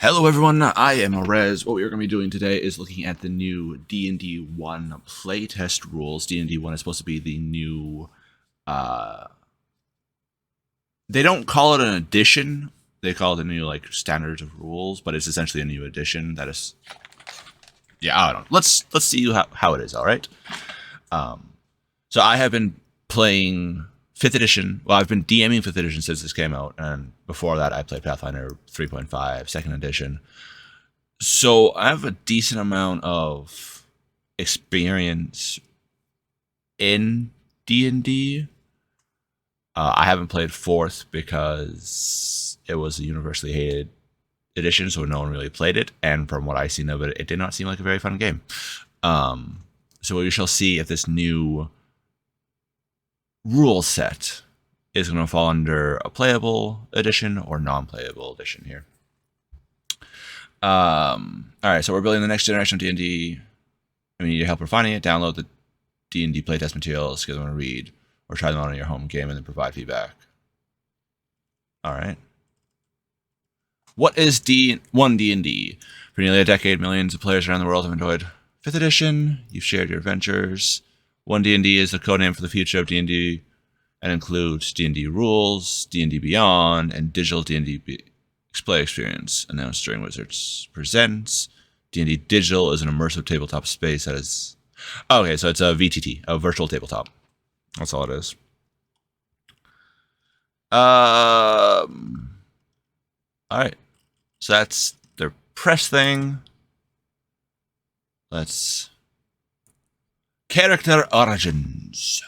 Hello everyone, I am Arez. What we are going to be doing today is looking at the new D&D One playtest rules. D&D One is supposed to be the new, they don't call it an edition, they call it the new, standards of rules, but it's essentially a new edition that is, I don't know. Let's see how it is, alright? So I have been playing 5th edition. Well, I've been DMing 5th edition since this came out, and before that I played Pathfinder 3.5, 2nd edition. So I have a decent amount of experience in D&D. I haven't played 4th because it was a universally hated edition, so no one really played it, and from what I've seen of it, it did not seem like a very fun game. So we shall see if this new rule set is going to fall under a playable edition or non-playable edition here. Alright, so we're building the next generation of D&D. We need your help refining it. Download the D&D playtest materials, give them a read, or try them out on your home game and then provide feedback. Alright. What is One D&D? For nearly a decade, millions of players around the world have enjoyed 5th edition. You've shared your adventures. One D&D is the codename for the future of D&D and includes D&D rules, D&D Beyond, and digital D&D play experience announced during Wizards Presents. D&D Digital is an immersive tabletop space that is... Okay, so it's a VTT, a virtual tabletop. That's all it is. Alright. So that's their press thing. Let's... Character origins.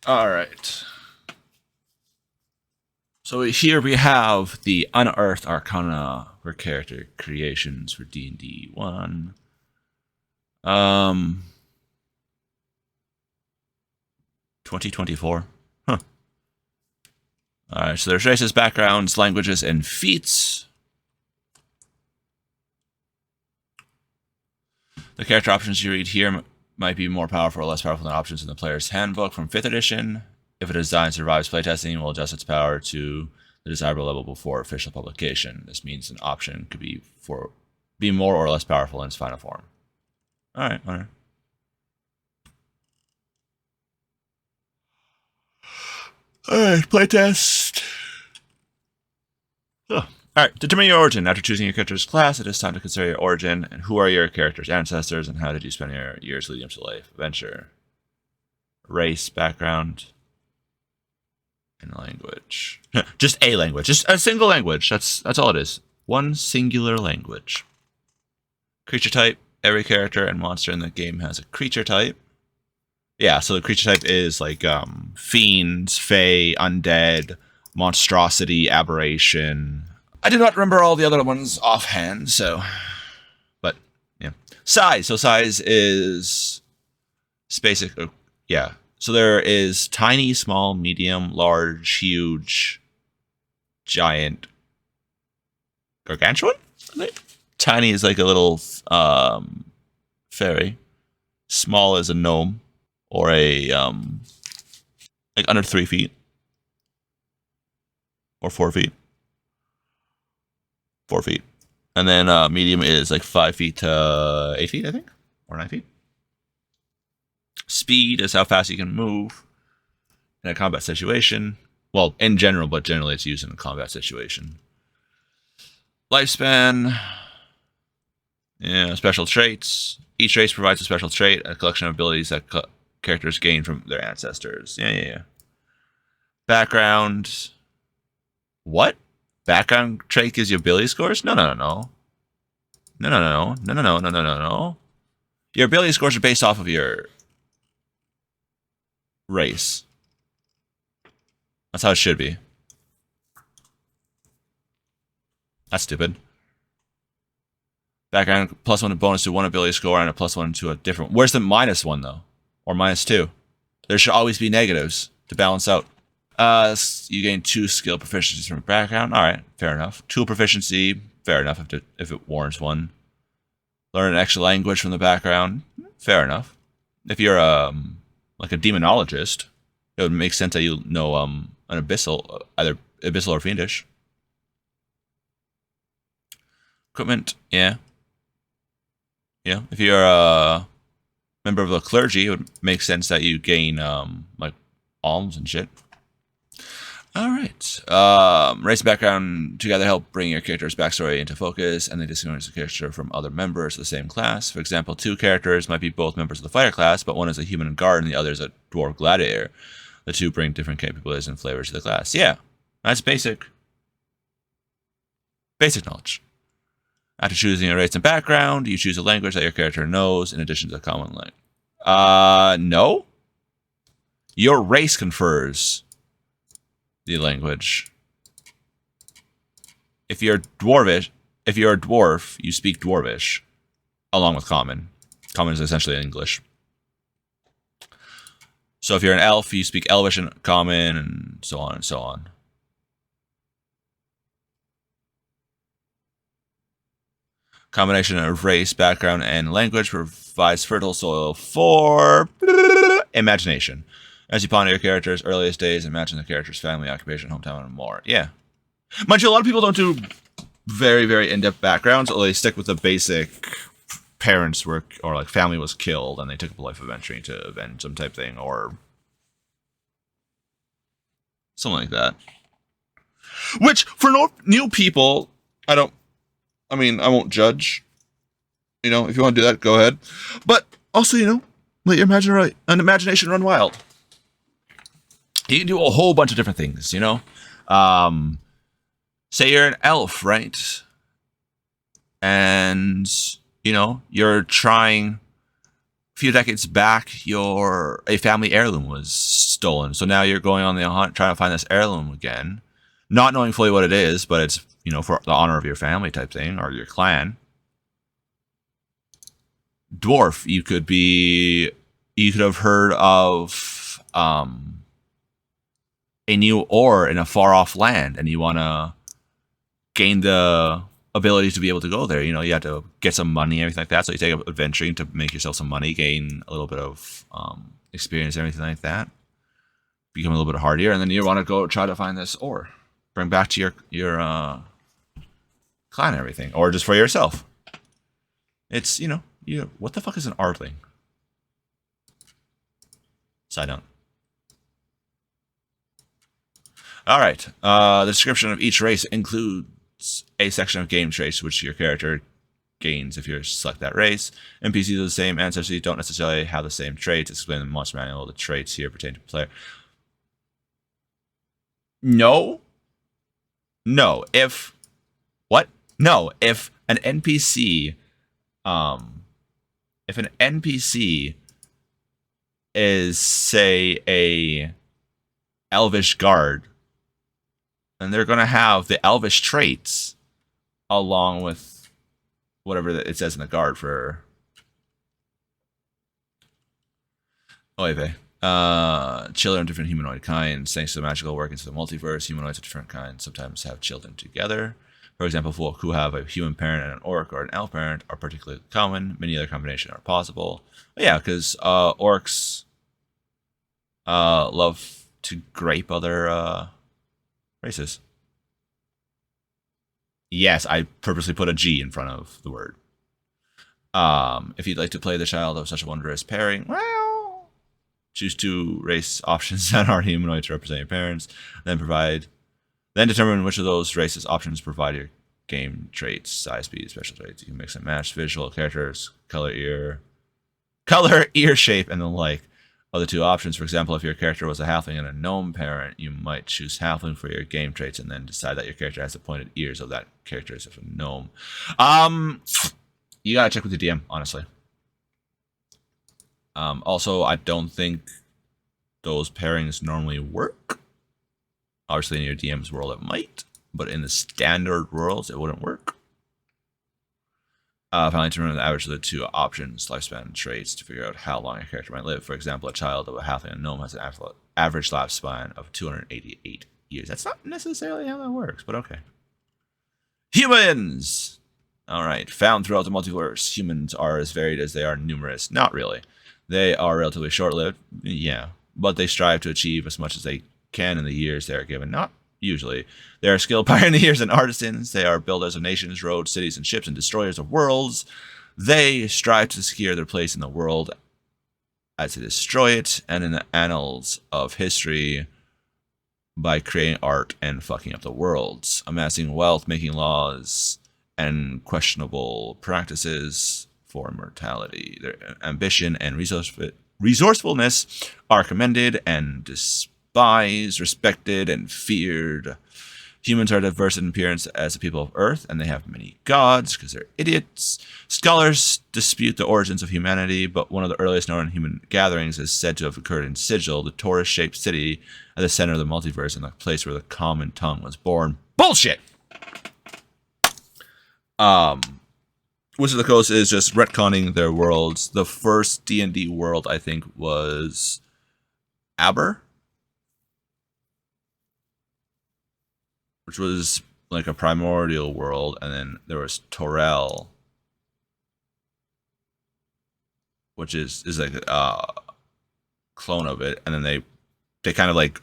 Alright. So here we have the Unearthed Arcana for character creations for D&D 1. 2024. Huh. Alright, so there's races, backgrounds, languages, and feats. The character options you read here might be more powerful or less powerful than options in the player's handbook from 5th edition. If a design survives playtesting, we'll adjust its power to the desirable level before official publication. This means an option could be more or less powerful in its final form. Alright. Alright, playtest. Oh. Alright, determine your origin. After choosing your character's class, it is time to consider your origin and who are your character's ancestors and how did you spend your years leading up to life adventure. Race, background, and language. Just a language. Just a single language. That's all it is. One singular language. Creature type. Every character and monster in the game has a creature type. Yeah, so the creature type is like fiends, fae, undead, monstrosity, aberration. I do not remember all the other ones offhand, so... But, yeah. Size. So size is... basic. Yeah. So there is tiny, small, medium, large, huge, giant, gargantuan? I think. Tiny is like a little fairy. Small is a gnome. Or a, like under 3 feet. Or 4 feet. 4 feet. And then medium is like 5 feet to 8 feet, I think. Or 9 feet. Speed is how fast you can move in a combat situation. Well, in general, but generally it's used in a combat situation. Lifespan. Yeah, special traits. Each race provides a special trait, a collection of abilities that characters gain from their ancestors. Yeah. Background. What? Background trait gives you ability scores? No. Your ability scores are based off of your race. That's how it should be. That's stupid. Background +1 bonus to one ability score and a +1 to a different... Where's the -1 though? Or -2? There should always be negatives to balance out. You gain 2 skill proficiencies from background. Alright, fair enough. Tool proficiency, fair enough if it warrants one. Learn an extra language from the background. Fair enough. If you're like a demonologist, it would make sense that you know an abyssal, either abyssal or fiendish. Equipment, yeah. Yeah, if you're a member of the clergy, it would make sense that you gain, like, alms and shit. All right. Race background together help bring your character's backstory into focus, and they distinguish the character from other members of the same class. For example, two characters might be both members of the fighter class, but one is a human guard and the other is a dwarf gladiator. The two bring different capabilities and flavors to the class. Yeah, that's basic knowledge. After choosing a race and background, you choose a language that your character knows in addition to the common language. No. Your race confers the language. If you're a dwarf, you speak Dwarvish, along with Common. Common is essentially English. So if you're an elf, you speak Elvish and Common, and so on and so on. Combination of race, background, and language provides fertile soil for imagination. As you ponder your character's earliest days, imagine the character's family, occupation, hometown, and more. Yeah. Mind you, a lot of people don't do very, very in-depth backgrounds, or they stick with the basic parents were, or like family was killed, and they took up a life of adventuring to avenge some type thing, or something like that. Which, for new people, I won't judge. You know, if you want to do that, go ahead. But also, you know, let your imagination run wild. You can do a whole bunch of different things, you know? Say you're an elf, right? And, you know, you're trying... A few decades back, a family heirloom was stolen. So now you're going on the hunt, trying to find this heirloom again. Not knowing fully what it is, but it's, you know, for the honor of your family type thing, or your clan. Dwarf, you could have heard of a new ore in a far-off land, and you want to gain the ability to be able to go there. You know, you have to get some money and everything like that, so you take up adventuring to make yourself some money, gain a little bit of experience and everything like that, become a little bit hardier, and then you want to go try to find this ore. Bring back to your clan and everything, or just for yourself. It's, you know, what the fuck is an Ardling? Side note. All right. The description of each race includes a section of game traits which your character gains if you select that race. NPCs of the same ancestry don't necessarily have the same traits. It's explained in the monster manual. The traits here pertain to player. No. If an NPC, is, say, a Elvish guard, then they're going to have the Elvish traits along with whatever it says in the guard for Oive. Children of different humanoid kinds. Thanks to the magical workings of the multiverse, humanoids of different kinds sometimes have children together. For example, folk who have a human parent and an orc or an elf parent are particularly common. Many other combinations are possible. But yeah, because orcs love to grape other races. Yes, I purposely put a G in front of the word. If you'd like to play the child of such a wondrous pairing, well, choose two race options that are humanoid to represent your parents. Then determine which of those races options provide your game traits, size, speed, special traits. You can mix and match visual characters, color, ear shape, and the like. Other two options, for example, if your character was a halfling and a gnome parent, you might choose halfling for your game traits and then decide that your character has the pointed ears of that character as if a gnome. You gotta check with the DM, honestly. Also, I don't think those pairings normally work. Obviously, in your DM's world, it might, but in the standard worlds, it wouldn't work. Finally, to remember the average of the two options, lifespan and traits, to figure out how long a character might live. For example, a child of a halfling and gnome has an average lifespan of 288 years. That's not necessarily how that works, but okay. Humans! Alright, found throughout the multiverse, humans are as varied as they are numerous. Not really. They are relatively short-lived, yeah, but they strive to achieve as much as they can in the years they are given. Not usually. They are skilled pioneers and artisans. They are builders of nations, roads, cities, and ships, and destroyers of worlds. They strive to secure their place in the world as they destroy it, and in the annals of history by creating art and fucking up the worlds, amassing wealth, making laws, and questionable practices for immortality. Their ambition and resourcefulness are commended and despised, respected, and feared. Humans are diverse in appearance as the people of Earth, and they have many gods because they're idiots. Scholars dispute the origins of humanity, but one of the earliest known human gatherings is said to have occurred in Sigil, the torus-shaped city at the center of the multiverse and the place where the common tongue was born. Bullshit! Wizards of the Coast is just retconning their worlds. The first D&D world, I think, was Aber, which was like a primordial world, and then there was Torel, which is like a clone of it, and then they kind of like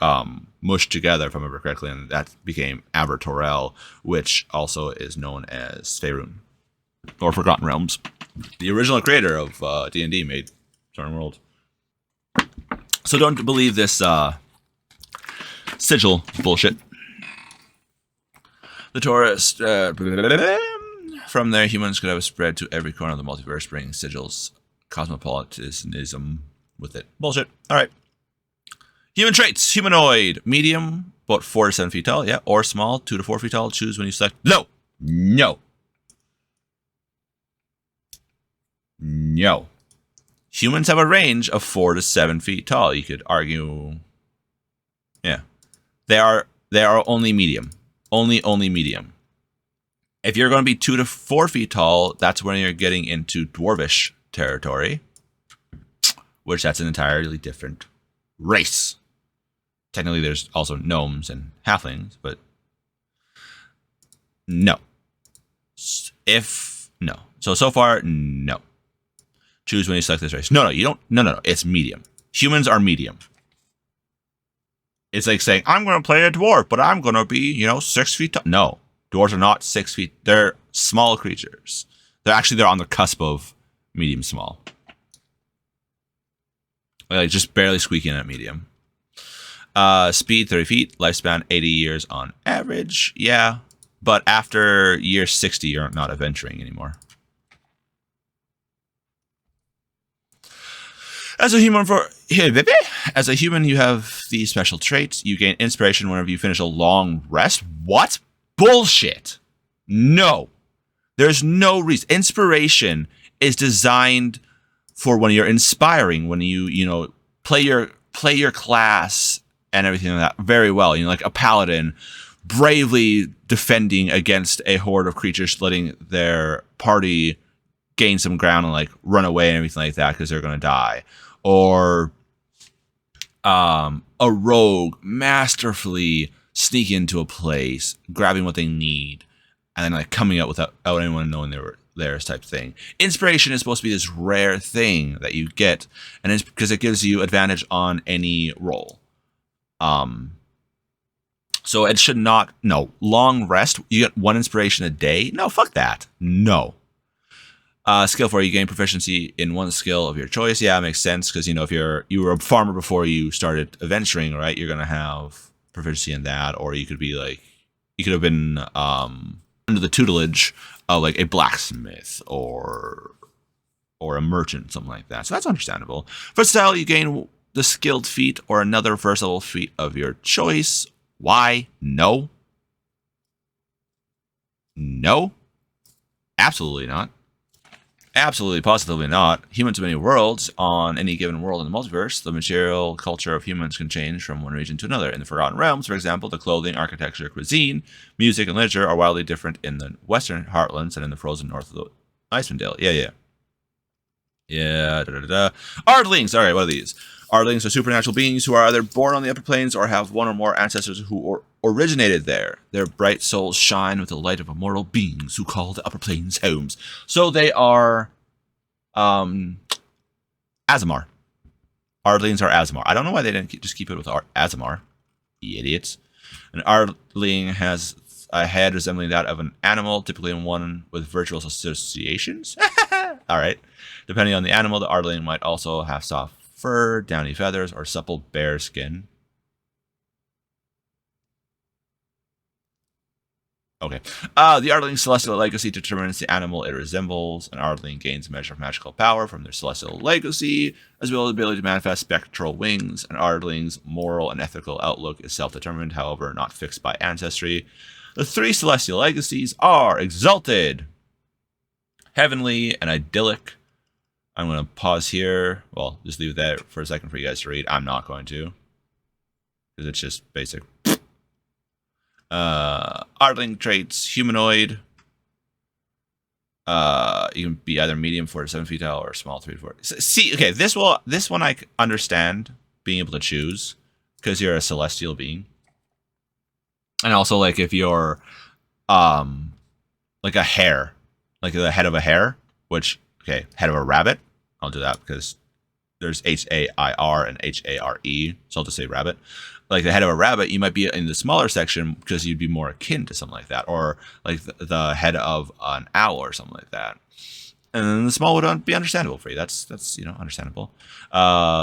mushed together, if I remember correctly, and that became Aber Torel, which also is known as Faerun, or Forgotten Realms. The original creator of D&D made Turn World. So don't believe this sigil bullshit. The tourist, from there, humans could have spread to every corner of the multiverse, bringing sigils, cosmopolitanism with it. Bullshit. All right. Human traits: humanoid, medium, about 4 to 7 feet tall, yeah, or small, 2 to 4 feet tall. Choose when you select. No. Humans have a range of 4 to 7 feet tall. You could argue, yeah, they are only medium. Only medium. If you're going to be 2 to 4 feet tall, that's when you're getting into dwarvish territory, which that's an entirely different race. Technically, there's also gnomes and halflings, but no. So far, no. Choose when you select this race. No, you don't. No. It's medium. Humans are medium. It's like saying, I'm going to play a dwarf, but I'm going to be, 6 feet tall. No, dwarves are not 6 feet. They're small creatures. They're on the cusp of medium small. Like just barely squeaking at medium. Speed 30 feet. Lifespan 80 years on average. Yeah, but after year 60, you're not adventuring anymore. As a human, you have these special traits. You gain inspiration whenever you finish a long rest. What? Bullshit. No. There's no reason. Inspiration is designed for when you're inspiring, when you play your class and everything like that very well. Like a paladin bravely defending against a horde of creatures, letting their party gain some ground and like run away and everything like that because they're going to die. Or a rogue masterfully sneaking into a place, grabbing what they need, and then like coming out without anyone knowing they were there, type thing. Inspiration is supposed to be this rare thing that you get, and it's because it gives you advantage on any roll. So it should not. No, long rest. You get 1 inspiration a day. No, fuck that. No. Skill 4, you gain proficiency in 1 skill of your choice. Yeah, it makes sense because if you were a farmer before you started adventuring, right? You're gonna have proficiency in that, or you could have been under the tutelage of like a blacksmith or a merchant, something like that. So that's understandable. For style, you gain the skilled feat or another versatile feat of your choice. Why? No, absolutely not. Absolutely, positively not. Humans of many worlds. On any given world in the multiverse, the material culture of humans can change from one region to another. In the Forgotten Realms, for example, the clothing, architecture, cuisine, music, and literature are wildly different in the Western Heartlands and in the frozen north of the Icewind Dale. Yeah. Ardlings. All right, what are these? Ardlings are supernatural beings who are either born on the upper planes or have one or more ancestors who originated there. Their bright souls shine with the light of immortal beings who call the upper planes homes. So they are Azamar. Ardlings are Azamar. I don't know why they didn't just keep it with Azamar. The idiots. An Ardling has a head resembling that of an animal, typically one with virtual associations. All right. Depending on the animal, the Ardling might also have soft fur, downy feathers, or supple bear skin. Okay. The Ardling's celestial legacy determines the animal it resembles. An Ardling gains a measure of magical power from their celestial legacy, as well as the ability to manifest spectral wings. An Ardling's moral and ethical outlook is self-determined, however, not fixed by ancestry. The 3 celestial legacies are Exalted, Heavenly, and Idyllic. I'm going to pause here. Well, just leave that for a second for you guys to read. I'm not going to, because it's just basic. Ardling traits: humanoid. You can be either medium 4 to 7 feet tall or small 3 to 4. See, okay, this one I understand being able to choose because you're a celestial being, and also like if you're like a hare, like the head of a hare, which okay, head of a rabbit. I'll do that because there's H-A-I-R and H-A-R-E, so I'll just say rabbit. Like the head of a rabbit, you might be in the smaller section because you'd be more akin to something like that, or like the head of an owl or something like that. And then the small would be understandable for you. That's understandable.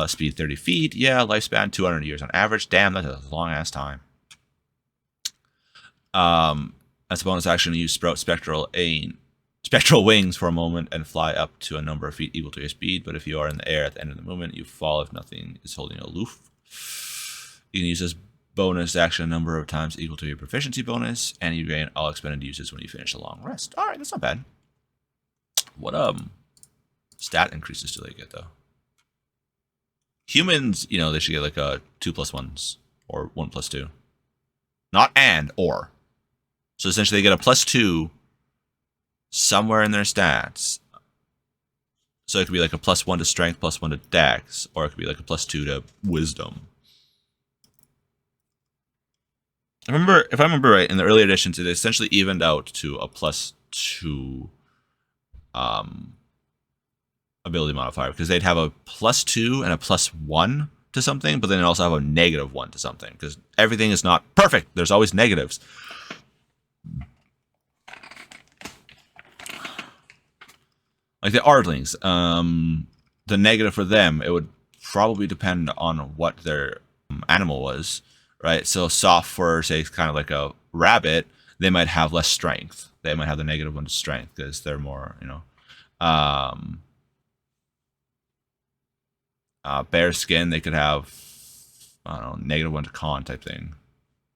Speed 30 feet, yeah. Lifespan 200 years on average. Damn, that's a long ass time. As a bonus action, use sprout spectral wings for a moment and fly up to a number of feet equal to your speed. But if you are in the air at the end of the movement, you fall if nothing is holding you aloof. You can use this bonus action a number of times equal to your proficiency bonus, and you gain all expended uses when you finish a long rest. All right, that's not bad. What stat increases do they get though? Humans, they should get like a 2+1s or 1+2, not and or. So essentially, they get a +2 somewhere in their stats. So it could be like a +1 to strength, +1 to dex, or it could be like a +2 to wisdom. If I remember right, in the early editions, it essentially evened out to a +2 ability modifier, because they'd have a +2 and a +1 to something, but then also have a -1 to something, because everything is not perfect. There's always negatives. Like the Ardlings, the negative for them, it would probably depend on what their animal was. Right, so soft fur, say, kind of like a rabbit, they might have less strength. They might have the -1 to strength because they're more, bear skin. They could have, I don't know, -1 to con type thing.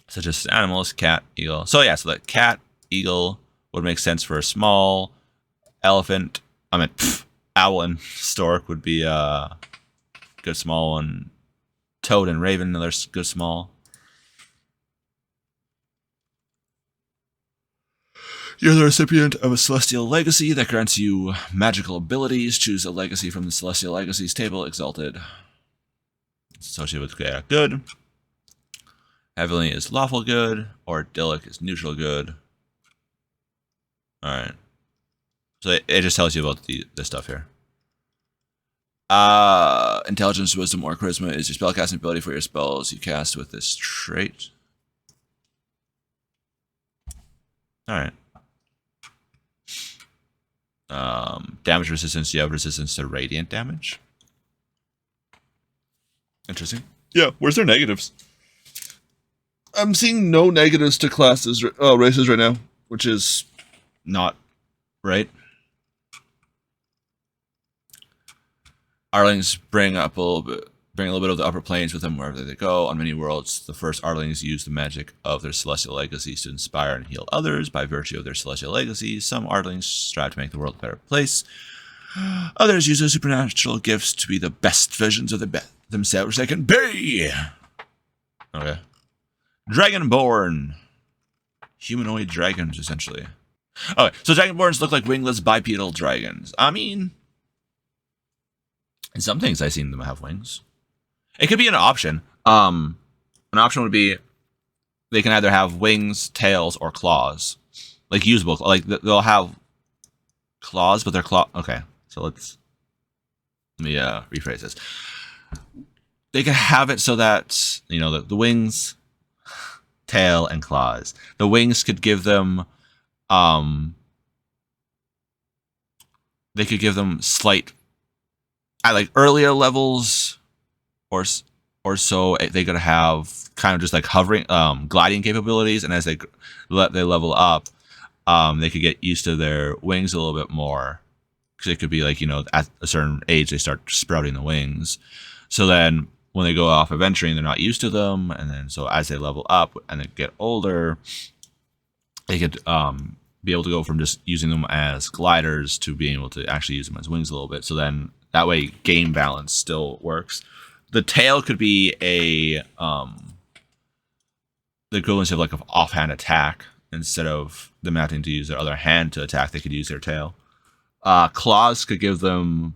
Such as animals, cat, eagle. So yeah, so that cat, eagle would make sense for a small. Elephant, owl and stork would be a good small one. Toad and raven, another good small. You're the recipient of a celestial legacy that grants you magical abilities. Choose a legacy from the celestial legacies table. Exalted. It's associated with good. Heavenly is lawful good, or idyllic is neutral good. Alright. So it just tells you about the stuff here. Intelligence, wisdom, or charisma is your spellcasting ability for your spells you cast with this trait. Alright. Damage resistance, you have resistance to radiant damage. Interesting. Yeah, where's their negatives? I'm seeing no negatives to classes, races right now, which is not right. Ardlings bring a little bit of the upper planes with them wherever they go. On many worlds, the first Ardlings use the magic of their celestial legacies to inspire and heal others. By virtue of their celestial legacies, some Ardlings strive to make the world a better place. Others use their supernatural gifts to be the best versions of themselves they can be. Okay. Dragonborn. Humanoid dragons, essentially. Okay, so Dragonborns look like wingless bipedal dragons. I mean, in some things I've seen them have wings. It could be an option. An option would be they can either have wings, tails, or claws. Like usable. Like they'll have claws, but they're claw. Okay, so let me rephrase this. They can have it so that the wings, tail, and claws. The wings could give them, they could give them slight, at like earlier levels, or so they could have kind of just like hovering, gliding capabilities, and as they level up, they could get used to their wings a little bit more. Because it could be like, at a certain age they start sprouting the wings. So then when they go off adventuring, they're not used to them, and then so as they level up and they get older, they could be able to go from just using them as gliders to being able to actually use them as wings a little bit. So then that way game balance still works. The tail could be the equivalent of like an offhand attack. Instead of them having to use their other hand to attack, they could use their tail. Claws could give them,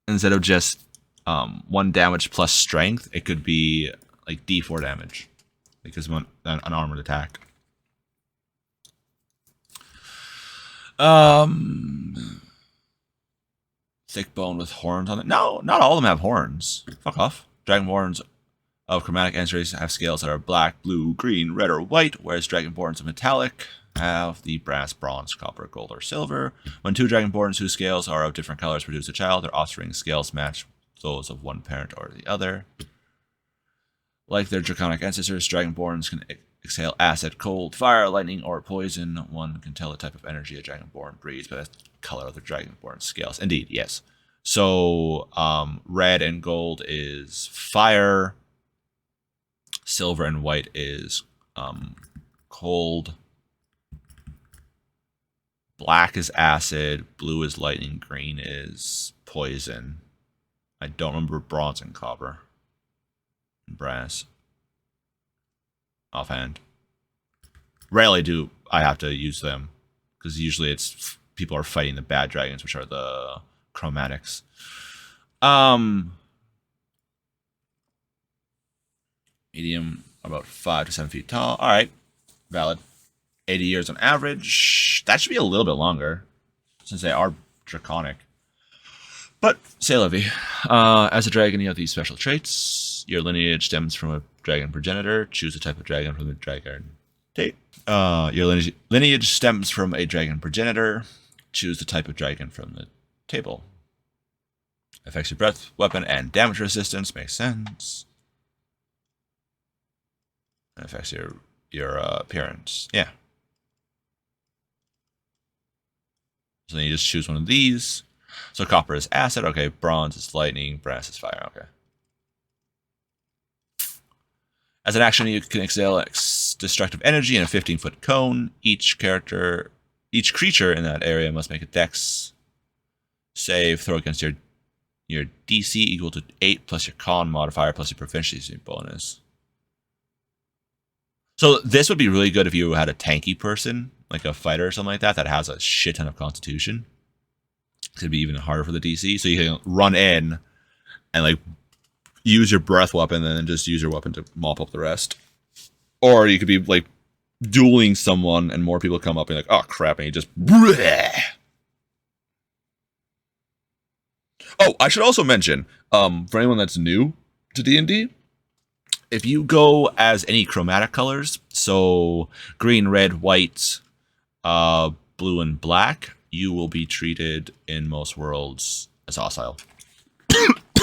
instead of just 1 damage plus strength, it could be like D4 damage, because an armored attack. Thick bone with horns on it. No, not all of them have horns. Fuck off. Dragonborns of chromatic ancestry have scales that are black, blue, green, red, or white, whereas Dragonborns of metallic have the brass, bronze, copper, gold, or silver. When 2 Dragonborns whose scales are of different colors produce a child, their offspring scales match those of one parent or the other. Like their draconic ancestors, Dragonborns can exhale acid, cold, fire, lightning, or poison. One can tell the type of energy a Dragonborn breathes by the color of the Dragonborn scales. Indeed, yes. So red and gold is fire. Silver and white is cold. Black is acid. Blue is lightning. Green is poison. I don't remember bronze and copper. And brass. Offhand. Rarely do I have to use them, because usually it's people are fighting the bad dragons, which are the chromatics. Medium, about 5 to 7 feet tall. All right, valid. 80 years on average. That should be a little bit longer, since they are draconic. But, say la vie. As a dragon, you have these special traits. Your lineage stems from a dragon progenitor. Choose a type of dragon from the dragon tape. Your lineage stems from a dragon progenitor. Choose the type of dragon from the table. Affects your breath, weapon, and damage resistance. Makes sense. It affects your appearance. Yeah. So then you just choose one of these. So copper is acid. Okay. Bronze is lightning. Brass is fire. Okay. As an action, you can exhale destructive energy in a 15-foot cone. Each creature in that area must make a dex save. Throw against your DC equal to 8 plus your con modifier plus your proficiency bonus. So this would be really good if you had a tanky person, like a fighter or something like that has a shit ton of constitution. It'd be even harder for the DC. So you can run in and like use your breath weapon and then just use your weapon to mop up the rest. Or you could be like dueling someone and more people come up and like, oh crap, and you just... Oh, I should also mention, for anyone that's new to D&D, if you go as any chromatic colors, so green, red, white, blue, and black, you will be treated in most worlds as hostile.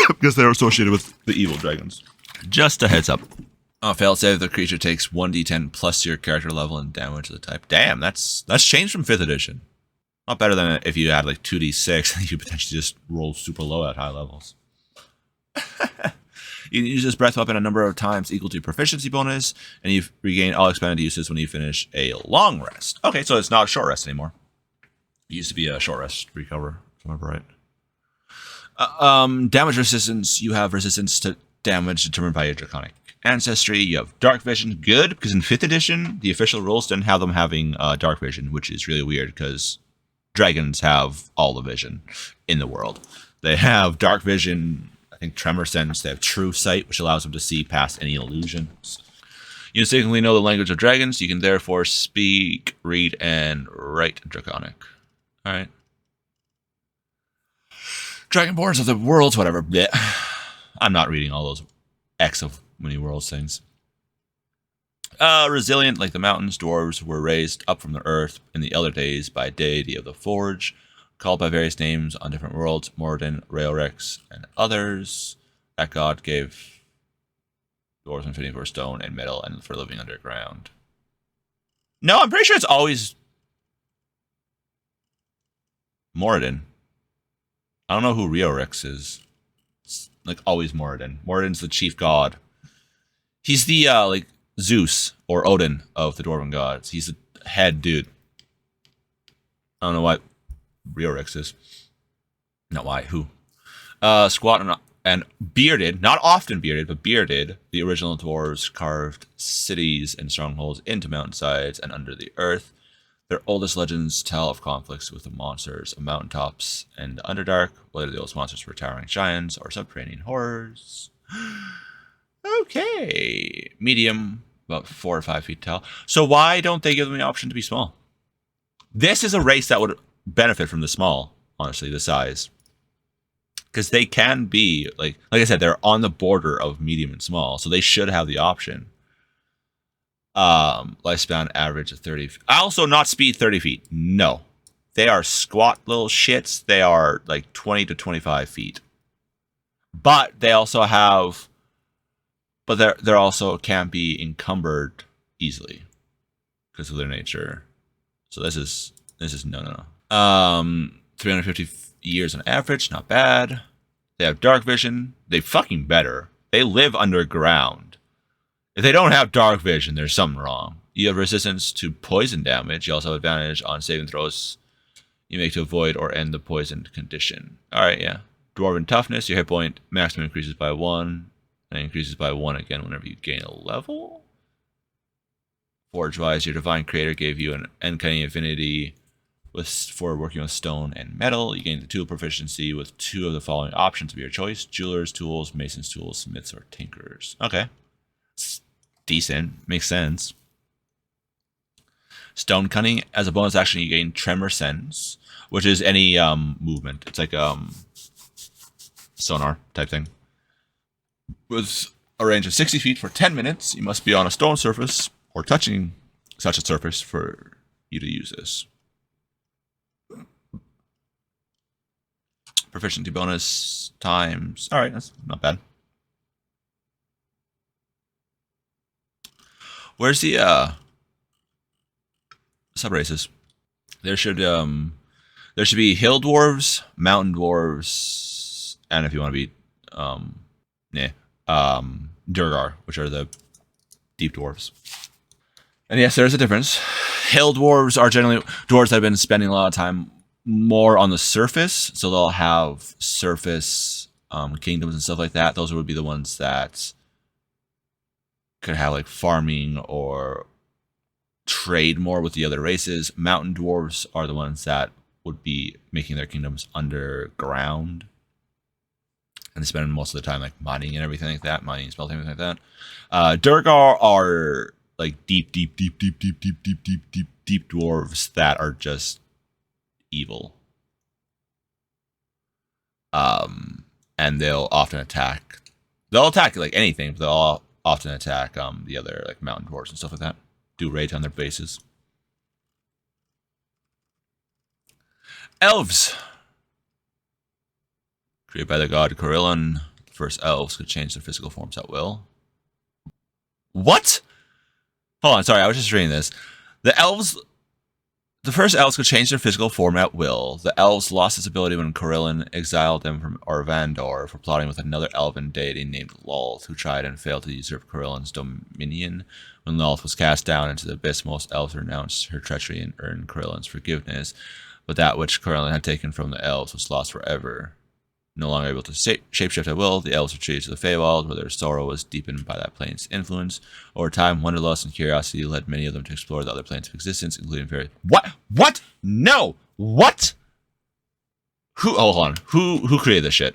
Because they're associated with the evil dragons. Just a heads up. Failed save, the creature takes 1d10 plus your character level and damage of the type. Damn, that's changed from 5th edition. Not better than if you had like 2d6 and you could potentially just roll super low at high levels. You can use this breath weapon a number of times equal to your proficiency bonus, and you regain all expended uses when you finish a long rest. Okay, so it's not a short rest anymore. It used to be a short rest recover, if I remember right. Damage resistance. You have resistance to damage determined by your draconic ancestry. You have dark vision. Good, because in 5th edition, the official rules didn't have them having dark vision, which is really weird because dragons have all the vision in the world. They have dark vision, I think tremor sense. They have true sight, which allows them to see past any illusions. You instinctively know the language of dragons. You can therefore speak, read, and write draconic. All right. Dragonborns of the worlds, whatever. Blech. I'm not reading all those X of many worlds things. Resilient like the mountains, dwarves were raised up from the earth in the elder days by a deity of the forge, called by various names on different worlds, Moradin, Railrex, and others. That god gave dwarves infinity for stone and metal and for living underground. No, I'm pretty sure it's always Moradin. I don't know who Railrex is. It's like always Moradin. Moradin's the chief god. He's the like Zeus or Odin of the dwarven gods. He's the head dude. I don't know what Railrex is. Not why. Who? Squat and bearded, not often bearded, but bearded, the original dwarves carved cities and strongholds into mountainsides and under the earth. Their oldest legends tell of conflicts with the monsters of mountaintops and the Underdark, whether those monsters were towering giants or subterranean horrors. Okay. Medium, about 4 or 5 feet tall. So why don't they give them the option to be small? This is a race that would benefit from the small, honestly, the size. Because they can be, like I said, they're on the border of medium and small, so they should have the option. Lifespan average of 30 feet. Also not speed 30 feet. No. They are squat little shits. They are like 20 to 25 feet. But they also have... But they're also can be encumbered easily because of their nature. So this is no. 350 years on average, not bad. They have dark vision. They fucking better. They live underground. If they don't have dark vision, there's something wrong. You have resistance to poison damage. You also have advantage on saving throws you make to avoid or end the poisoned condition. All right, yeah. Dwarven toughness. Your hit point maximum increases by 1. And it increases by 1 again whenever you gain a level. Forge-wise, your divine creator gave you an uncanny affinity for working with stone and metal. You gain the tool proficiency with 2 of the following options of your choice: jewelers, tools, masons, tools, smiths, or tinkerers. Okay. It's decent. Makes sense. Stone cutting. As a bonus action, you gain tremor sense, which is any movement. It's like sonar type thing. With a range of 60 feet for 10 minutes, you must be on a stone surface or touching such a surface for you to use this. Proficiency bonus times. All right, that's not bad. Where's the sub races? There should be hill dwarves, mountain dwarves, and if you want to be Durgar, which are the deep dwarves. And yes, there's a difference. Hill dwarves are generally dwarves that have been spending a lot of time more on the surface, so they'll have surface kingdoms and stuff like that. Those would be the ones that could have like farming or trade more with the other races. Mountain dwarves are the ones that would be making their kingdoms underground. And they spend most of the time like mining and everything like that, mining, smelting, everything like that. Durgar are like deep dwarves that are just evil. And they'll often attack. They'll attack like anything, but they'll often attack the other like mountain dwarves and stuff like that. Do raids on their bases. Elves. Created by the god Corillon, the first elves could change their physical forms at will. What? Hold on, sorry, I was just reading this. The first elves could change their physical form at will. The elves lost this ability when Corillon exiled them from Orvandor for plotting with another elven deity named Lolth, who tried and failed to usurp Corillon's dominion. When Lolth was cast down into the abyss, most elves renounced her treachery and earned Corillon's forgiveness, but that which Corillon had taken from the elves was lost forever. No longer able to shapeshift at will, the elves retreated to the Feywild, where their sorrow was deepened by that plane's influence. Over time, wanderlust and curiosity led many of them to explore the other planes of existence, including various... What? No! What? Hold on. Who created this shit?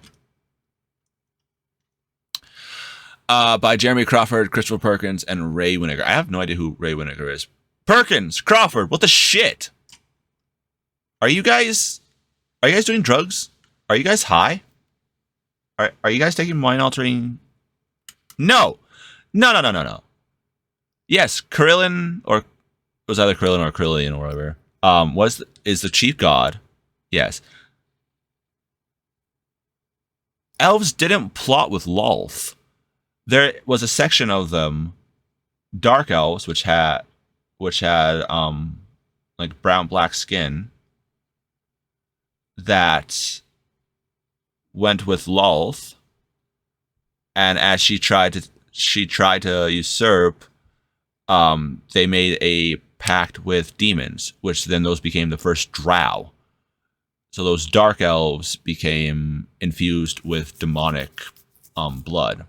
By Jeremy Crawford, Christopher Perkins, and Ray Winnegar. I have no idea who Ray Winnegar is. Perkins! Crawford! What the shit? Are you guys doing drugs? Are you guys high? Are you guys taking mind altering? No. Yes, Krillin, or it was either Krillin or Krillian or whatever. Is the chief god. Yes. Elves didn't plot with Lolth. There was a section of them, dark elves, which had like brown black skin, that went with Lolth, and as she tried to usurp, they made a pact with demons, which then those became the first drow. So those dark elves became infused with demonic blood.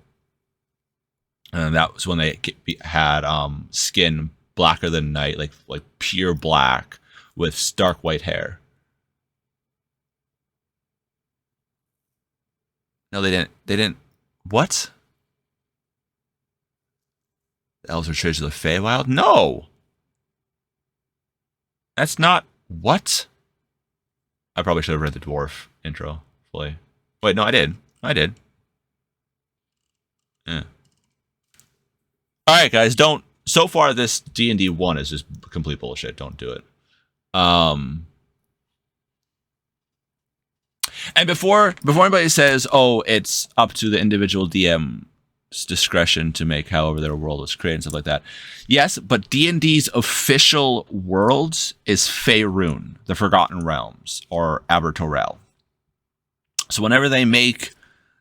And that was when they had skin blacker than night, like pure black with stark white hair. No, they didn't. They didn't. What? The elves are traded to the Feywild? No! That's not... What? I probably should have read the dwarf intro fully. Wait, no, I did. Yeah. Alright, guys, don't... So far, this D&D 1 is just complete bullshit. Don't do it. And before anybody says, oh, it's up to the individual DM's discretion to make however their world is created and stuff like that. Yes, but D&D's official world is Faerun, the Forgotten Realms, or Abertorel. So whenever they make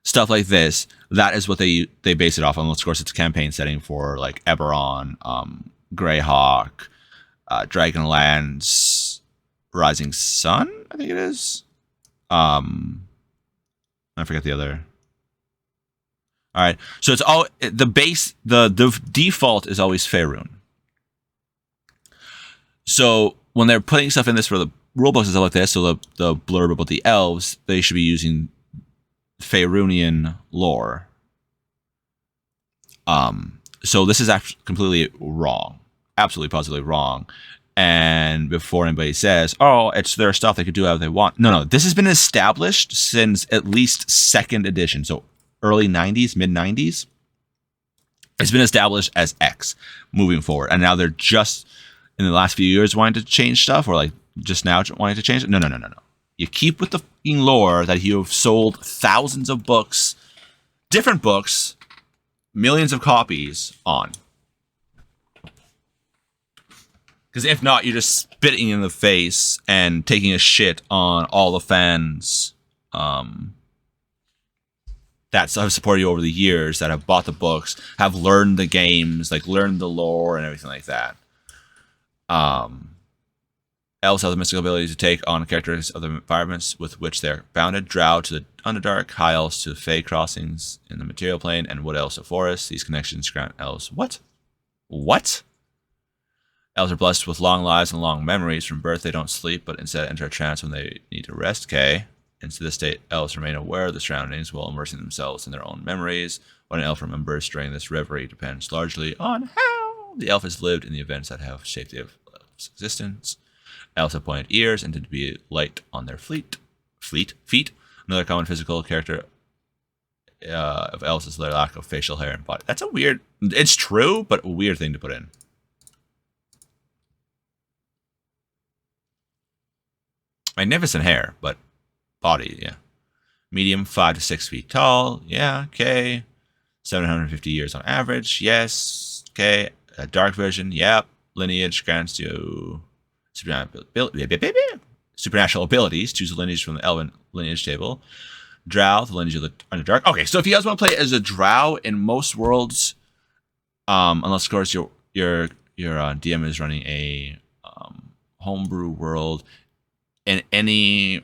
stuff like this, that is what they base it off on. Of course, it's a campaign setting for like Eberron, Greyhawk, Dragonlance, Rising Sun, I think it is. I forget the other. All right, so it's all the base. The default is always Faerun. So when they're putting stuff in this for the rulebooks and stuff like this, so the blurb about the elves, they should be using Faerunian lore. So this is actually completely wrong, absolutely positively wrong. And before anybody says, oh, it's their stuff, they could do whatever they want. No, this has been established since at least 2nd edition. So early 90s, mid 90s. It's been established as X moving forward. And now they're just, in the last few years, wanting to change stuff, or like just now wanting to change it. No. You keep with the fucking lore that you have sold thousands of books, different books, millions of copies on. Because if not, you're just spitting in the face and taking a shit on all the fans that have supported you over the years, that have bought the books, have learned the games, like learned the lore and everything like that. Elves have the mystical ability to take on characters of the environments with which they're bounded. Drow to the Underdark, High Elves to the Fey crossings in the material plane, and Wood Elves to forests. These connections grant elves... What? Elves are blessed with long lives and long memories. From birth, they don't sleep, but instead enter a trance when they need to rest. Okay. And to this state, elves remain aware of the surroundings while immersing themselves in their own memories. What an elf remembers during this reverie depends largely on how the elf has lived in the events that have shaped the elf's existence. Elves have pointed ears and tend to be light on their feet. Another common physical character of elves is their lack of facial hair and body. That's a weird... It's true, but a weird thing to put in. Magnificent hair, but body, yeah. Medium, 5 to 6 feet tall, yeah, okay. 750 years on average, yes, okay. Dark vision, yep. Lineage grants you supernatural abilities. Choose a lineage from the Elven lineage table. Drow, the lineage of the Underdark. Okay, so if you guys want to play as a Drow in most worlds, unless of course your DM is running a homebrew world. In any,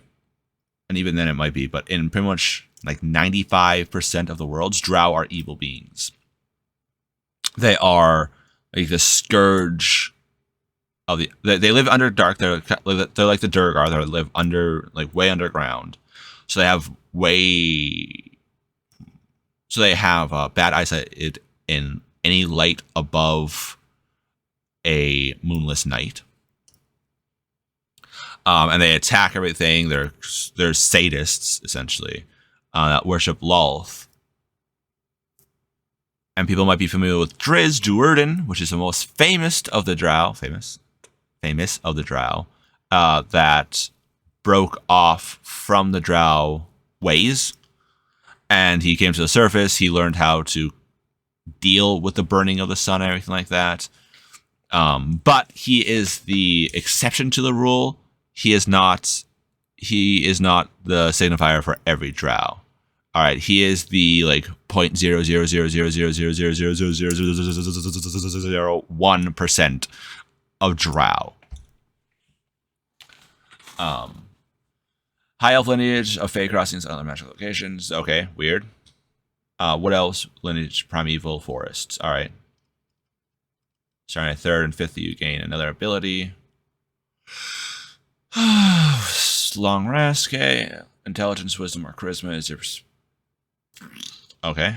and even then it might be, but in pretty much like 95% of the worlds, Drow are evil beings. They are like the scourge of the... They live under dark. They're like the Durgar. They live under, like, way underground. So they have bad eyesight in any light above a moonless night. And they attack everything. They're sadists, essentially, that worship Lolth. And people might be familiar with Driz Duerden, which is the most famous of the drow. Famous of the drow. That broke off from the drow ways. And he came to the surface. He learned how to deal with the burning of the sun and everything like that. But he is the exception to the rule. He is not the signifier for every drow. All right, he is the like 0.00000000001% of drow. High elf lineage of Fey crossings and other magical locations. Okay, weird. What else? Lineage primeval forests. All right. Starting at 3rd and 5th, you gain another ability. Long rest. Okay. Intelligence, wisdom, or charisma is your. Okay.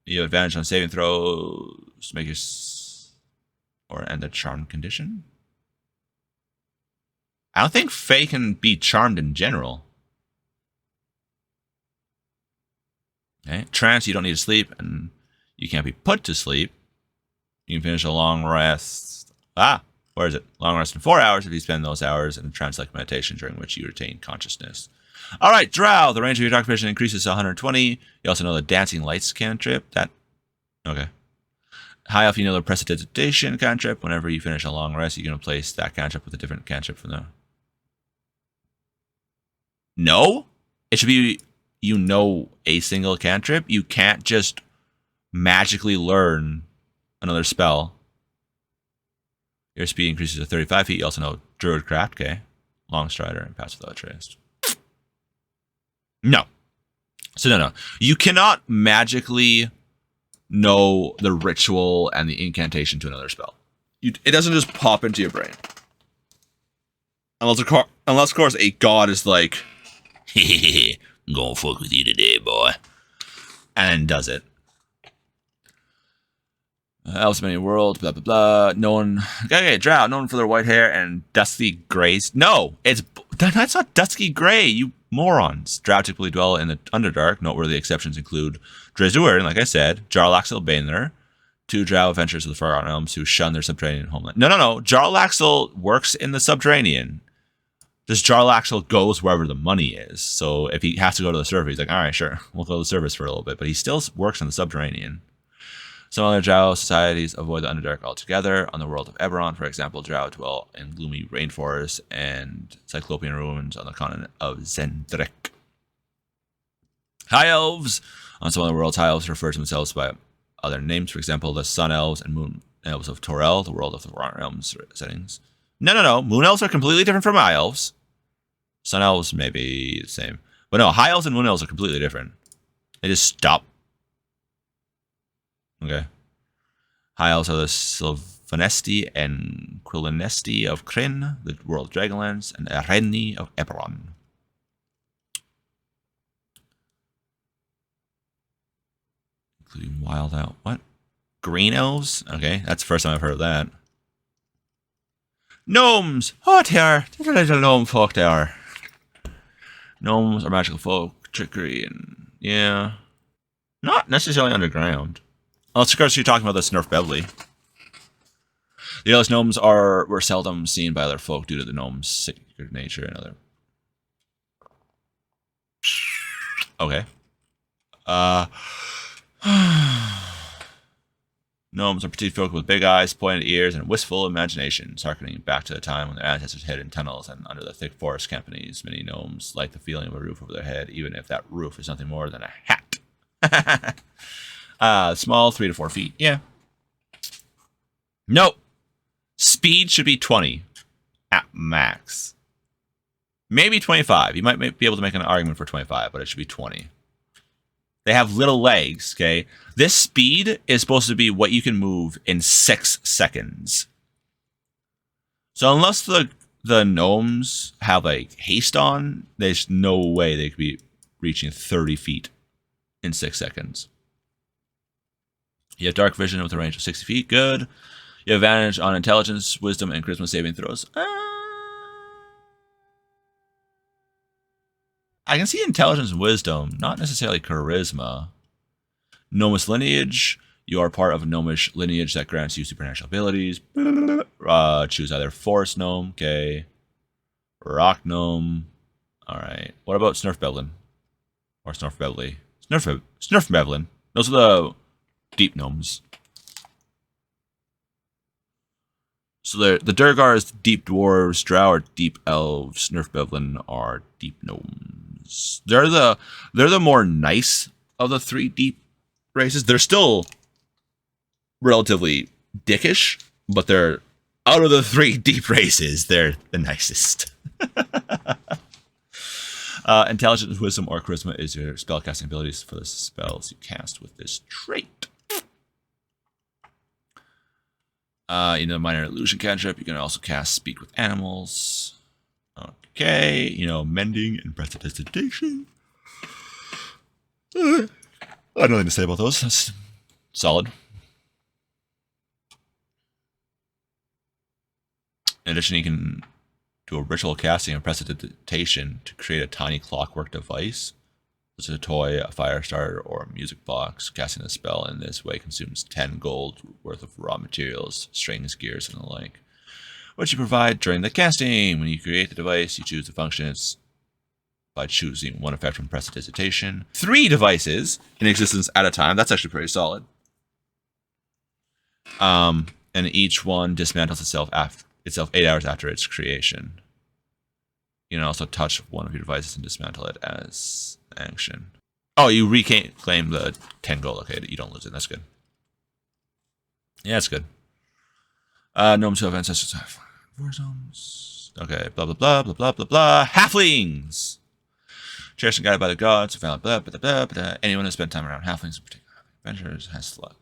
You have advantage on saving throws. Make your. Or end a charmed condition. I don't think Fae can be charmed in general. Okay. Trance, you don't need to sleep, and you can't be put to sleep. You can finish a long rest. Where is it? Long rest in 4 hours if you spend those hours in a trance-like meditation during which you retain consciousness. All right, Drow. The range of your dark vision increases to 120. You also know the Dancing Lights cantrip. Okay. High elf, you know the Prestidigitation cantrip. Whenever you finish a long rest, you're going to place that cantrip with a different cantrip from the. No? It should be a single cantrip. You can't just magically learn another spell. Your speed increases to 35 feet. You also know Druidcraft, okay? Long Strider and Pass Without Trace. No. So no. You cannot magically know the ritual and the incantation to another spell. It doesn't just pop into your brain. Unless of course, a god is like, I'm gonna fuck with you today, boy. And does it. Elves of many worlds, blah, blah, blah. Drow, known for their white hair and dusky grays. No, that's not dusky gray, you morons. Drow typically dwell in the Underdark. Noteworthy exceptions include Driz Duerden, like I said, Jarlaxle Baner, 2 Drow adventurers of the Forgotten Realms who shun their subterranean homeland. No. Jarlaxle works in the subterranean. This Jarlaxle goes wherever the money is. So if he has to go to the surface, he's like, all right, sure, we'll go to the surface for a little bit. But he still works in the subterranean. Some other Drow societies avoid the Underdark altogether. On the world of Eberron, for example, Drow dwell in gloomy rainforests and cyclopean ruins on the continent of Zendrik. High Elves. On some other worlds, High Elves refer to themselves by other names. For example, the Sun Elves and Moon Elves of Torel, the world of the Forgotten Realms settings. No. Moon Elves are completely different from High Elves. Sun Elves may be the same. But no, High Elves and Moon Elves are completely different. They just stop. Okay. High Elves are the Sylvanesti and Quillanesti of Kryn, the world of Dragonlance, and Erenni of Eberron. Including Wild Out. What? Green Elves? Okay, that's the first time I've heard of that. Gnomes! Oh, they are. They're little gnome folk, they are. Gnomes are magical folk, trickery, and yeah. Not necessarily underground. Unless, of course, you're talking about the Snurf Beverly. The Yellow Gnomes were seldom seen by other folk due to the gnome's sacred nature and other. Okay. Gnomes are petite folk with big eyes, pointed ears, and wistful imaginations, harkening back to the time when their ancestors hid in tunnels and under the thick forest canopies. Many gnomes like the feeling of a roof over their head, even if that roof is nothing more than a hat. Small, 3 to 4 feet. Yeah. Nope. Speed should be 20 at max. Maybe 25. You might be able to make an argument for 25, but it should be 20. They have little legs, okay? This speed is supposed to be what you can move in 6 seconds. So unless the gnomes have like haste on, there's no way they could be reaching 30 feet in 6 seconds. You have dark vision with a range of 60 feet. Good. You have advantage on intelligence, wisdom, and charisma saving throws. I can see intelligence and wisdom, not necessarily charisma. Gnomus lineage. You are part of a gnomish lineage that grants you supernatural abilities. Choose either Forest Gnome, okay. Rock Gnome. Alright. What about Snurfbevlin? Or Snurfbevly? Snurfbevlin. Those are the deep gnomes. So the Durgar is deep dwarves, Drow are deep elves, Snurfbevlin are deep gnomes. They're the more nice of the 3 deep races. They're still relatively dickish, but they're out of the 3 deep races, they're the nicest. Intelligence, Wisdom, or Charisma is your spellcasting abilities for the spells you cast with this trait. Minor illusion cantrip. You can also cast Speak with Animals. Okay, mending and prestidigitation. I have nothing to say about those. That's solid. In addition, you can do a ritual casting of prestidigitation to create a tiny clockwork device. It's a toy, a fire starter, or a music box. Casting the spell in this way consumes 10 gold worth of raw materials, strings, gears, and the like, which you provide during the casting. When you create the device, you choose the functions by choosing one effect from prestidigitation. 3 devices in existence at a time. That's actually pretty solid. And each one dismantles itself 8 hours after its creation. You can also touch one of your devices and dismantle it as action. Oh, you reclaim the 10 gold. Okay, you don't lose it. That's good. Yeah, that's good. Gnomes who have ancestors have war zones. Okay, blah, blah, blah, blah, blah, blah, blah. Halflings! Cherished and guided by the gods. Blah, blah, blah, blah, blah. Anyone who spent time around halflings, in particular adventures, has luck.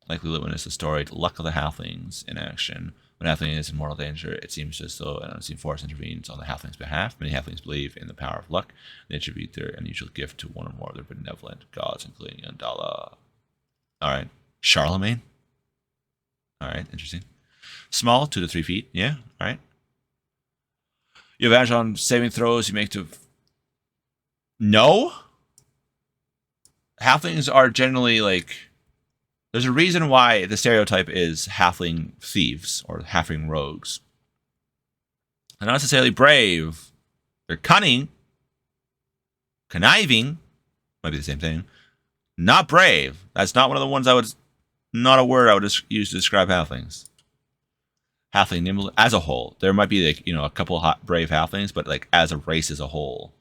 Likely to witness the storied Luck of the Halflings in action. When a halfling is in mortal danger, it seems as though an unseen force intervenes on the halfling's behalf. Many halflings believe in the power of luck. They attribute their unusual gift to one or more of their benevolent gods, including Yandala. Alright. Charlemagne? Alright, interesting. Small, 2 to 3 feet. Yeah, alright. You have advantage on saving throws you make to... No? Halflings are generally like... There's a reason why the stereotype is halfling thieves or halfling rogues. They're not necessarily brave. They're cunning, conniving, might be the same thing. Not brave. That's not one of the ones not a word I would use to describe halflings. Halfling nimble as a whole. There might be like, a couple of brave halflings, but like as a race as a whole.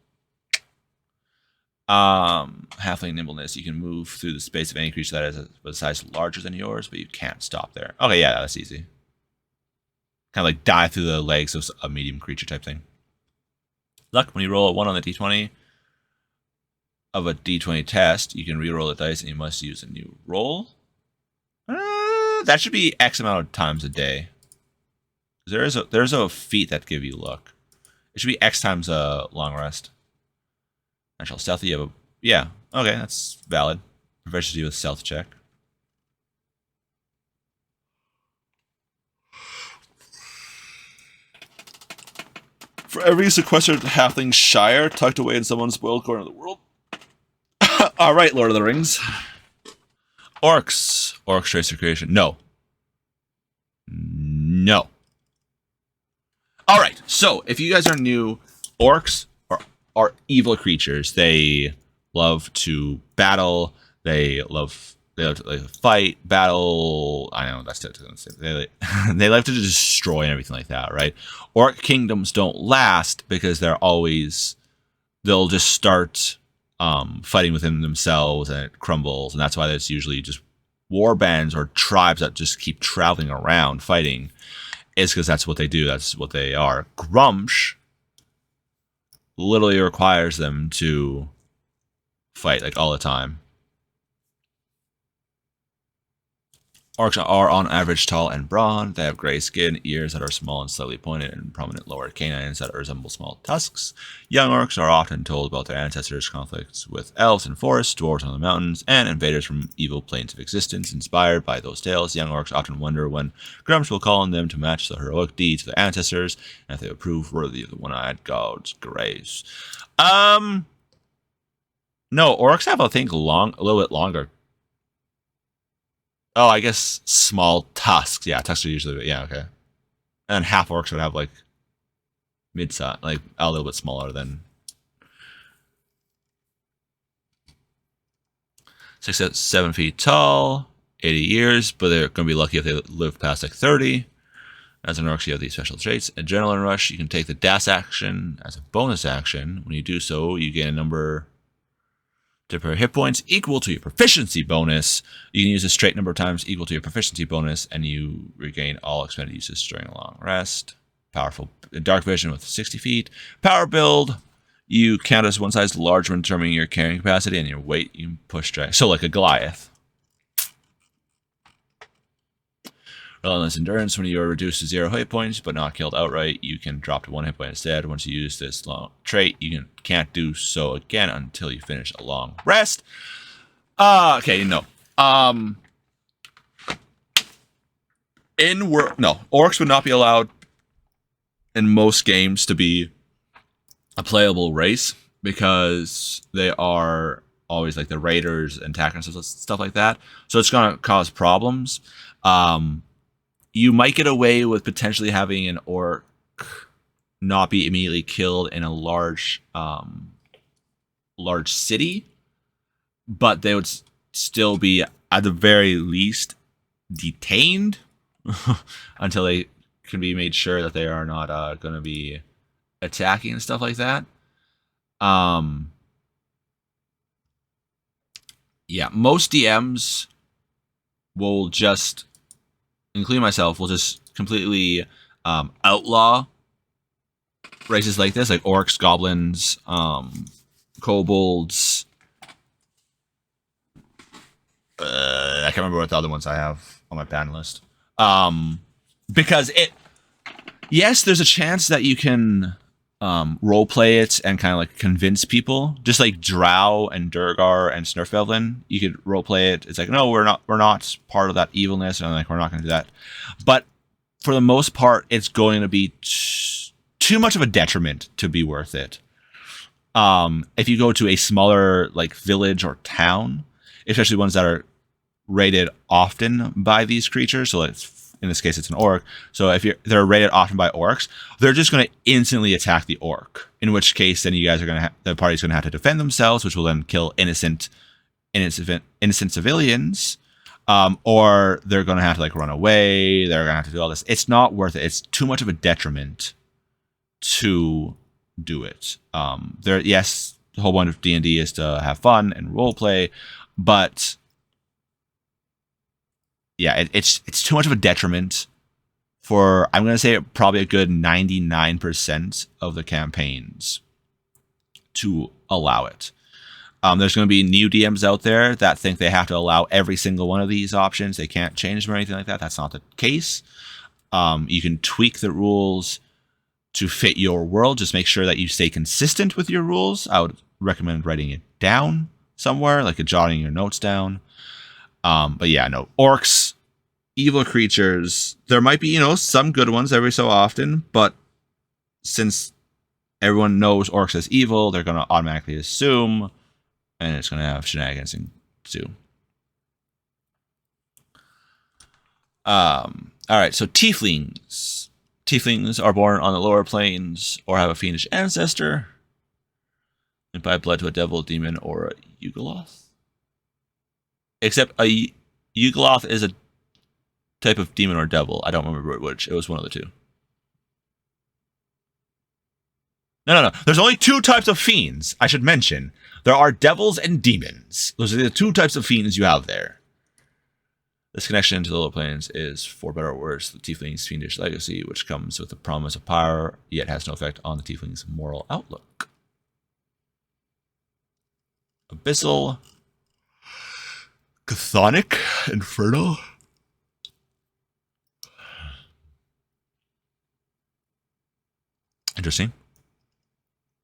Halfling nimbleness. You can move through the space of any creature that is a size larger than yours, but you can't stop there. Okay, yeah, that's easy. Kind of like dive through the legs of a medium creature type thing. Luck, when you roll a 1 on the d20 of a d20 test, you can re-roll the dice and you must use a new roll. That should be X amount of times a day. There's a feat that give you luck. It should be X times a long rest. Natural stealthy, you have a... Yeah, okay, that's valid. Proficiency with stealth check. For every sequestered halfling shire tucked away in someone's spoiled corner of the world. Alright, Lord of the Rings. Orcs. Orcs trace recreation. No. No. Alright, so if you guys are new, orcs are evil creatures. They love to battle. They love to fight, battle. I know that's they like to destroy and everything like that, right? Orc kingdoms don't last because they'll just start fighting within themselves and it crumbles, and that's why there's usually just war bands or tribes that just keep traveling around fighting. It's because that's what they do. That's what they are. Grumsh literally requires them to fight like all the time. Orcs are on average tall and broad. They have gray skin, ears that are small and slightly pointed, and prominent lower canines that resemble small tusks. Young orcs are often told about their ancestors' conflicts with elves in forests, dwarves on the mountains, and invaders from evil planes of existence. Inspired by those tales, young orcs often wonder when Grumsh will call on them to match the heroic deeds of their ancestors, and if they will prove worthy of the one-eyed god's grace. No, orcs have, I think, a little bit longer Oh, I guess small tusks. Yeah, tusks are usually, yeah, okay. And half orcs would have like mid-size, like a little bit smaller than 6 to 7 feet tall, 80 years, but they're going to be lucky if they live past like 30. As an orc, you have these special traits. Adrenaline Rush, you can take the dash action as a bonus action. When you do so, you gain a number per hit points equal to your proficiency bonus. You can use a straight number of times equal to your proficiency bonus, and you regain all expended uses during a long rest. Powerful dark vision with 60 feet. Power build. You count as one size larger when determining your carrying capacity and your weight. You can push drag. So like a Goliath. Relentless endurance. When you are reduced to 0 hit points but not killed outright, you can drop to 1 hit point instead. Once you use this long trait, you can't do so again until you finish a long rest. Okay, no. Orcs would not be allowed in most games to be a playable race because they are always like the raiders and attackers and stuff like that. So it's going to cause problems. You might get away with potentially having an orc not be immediately killed in a large city, but they would still be at the very least detained until they can be made sure that they are not going to be attacking and stuff like that. Yeah, most DMs will just, including myself, will just completely outlaw races like this, like orcs, goblins, kobolds. I can't remember what the other ones I have on my ban list. Because yes, there's a chance that you can roleplay it and kind of like convince people, just like Drow and Durgar and Snurfvelin. You could roleplay it. It's like, no, we're not part of that evilness, and like we're not going to do that. But for the most part, it's going to be too much of a detriment to be worth it. If you go to a smaller like village or town, especially ones that are raided often by these creatures, so in this case, it's an orc. So if they're raided often by orcs, they're just going to instantly attack the orc. In which case, then you guys are going to the party's going to have to defend themselves, which will then kill innocent civilians. Or they're going to have to like run away. They're going to have to do all this. It's not worth it. It's too much of a detriment to do it. Yes, the whole point of D&D is to have fun and role play, but yeah, it's too much of a detriment for, I'm going to say, probably a good 99% of the campaigns to allow it. There's going to be new DMs out there that think they have to allow every single one of these options. They can't change them or anything like that. That's not the case. You can tweak the rules to fit your world. Just make sure that you stay consistent with your rules. I would recommend writing it down somewhere, like jotting your notes down. But yeah, no, orcs, evil creatures. There might be, some good ones every so often, but since everyone knows orcs as evil, they're going to automatically assume, and it's going to have shenanigans too. All right, so tieflings. Tieflings are born on the lower planes or have a fiendish ancestor, and by blood to a devil, demon, or a Yugoloth. Except a Yugoloth is a type of demon or devil. I don't remember which. It was one of the two. No. There's only 2 types of fiends, I should mention. There are devils and demons. Those are the 2 types of fiends you have there. This connection to the lower planes is, for better or worse, the tiefling's fiendish legacy, which comes with the promise of power, yet has no effect on the tiefling's moral outlook. Abyssal, Chthonic, Infernal. Interesting.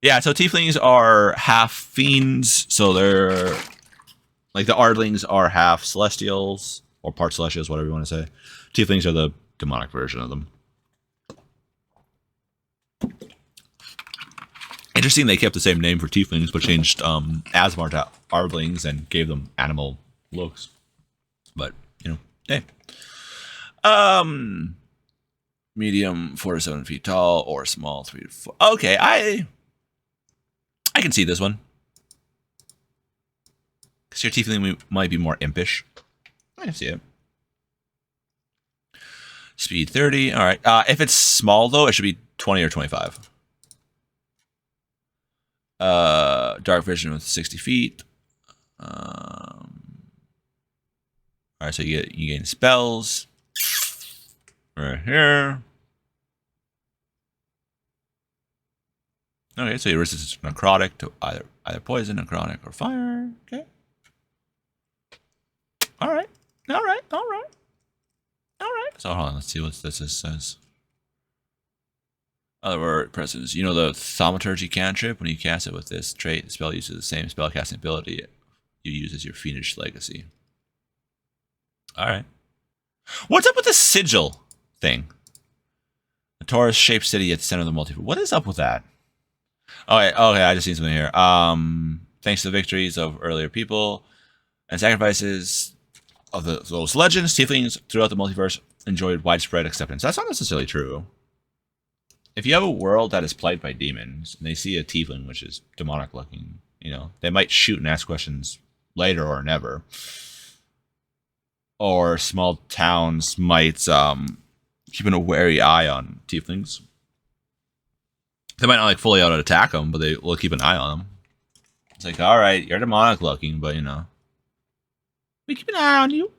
Yeah, so tieflings are half fiends, so they're like the Ardlings are half celestials, or part celestials, whatever you want to say. Tieflings are the demonic version of them. Interesting, they kept the same name for tieflings, but changed Asmar to Ardlings and gave them animal looks. But, Hey. Medium 4 to 7 feet tall, or small 3 to 4. Okay, I can see this one. Because your tiefling might be more impish. I can see it. Speed 30. All right. If it's small, though, it should be 20 or 25. Dark vision with 60 feet. All right, so you gain spells. Right here. Okay, so you resist necrotic to either poison, necrotic, or fire. Okay. All right. So hold on, let's see what this says. Other word presence. You know the thaumaturgy cantrip? When you cast it with this trait, the spell uses the same spellcasting ability you use as your fiendish legacy. Alright. What's up with the sigil thing? A Taurus-shaped city at the center of the multiverse. What is up with that? Okay, I just seen something here. Thanks to the victories of earlier people and sacrifices of those legends, tieflings throughout the multiverse enjoyed widespread acceptance. That's not necessarily true. If you have a world that is plagued by demons, and they see a tiefling which is demonic looking, you know, they might shoot and ask questions later or never. Or small towns might keep a wary eye on tieflings. They might not like fully out attack them, but they will keep an eye on them. It's like, all right, you're demonic looking, but you know, we keep an eye on you.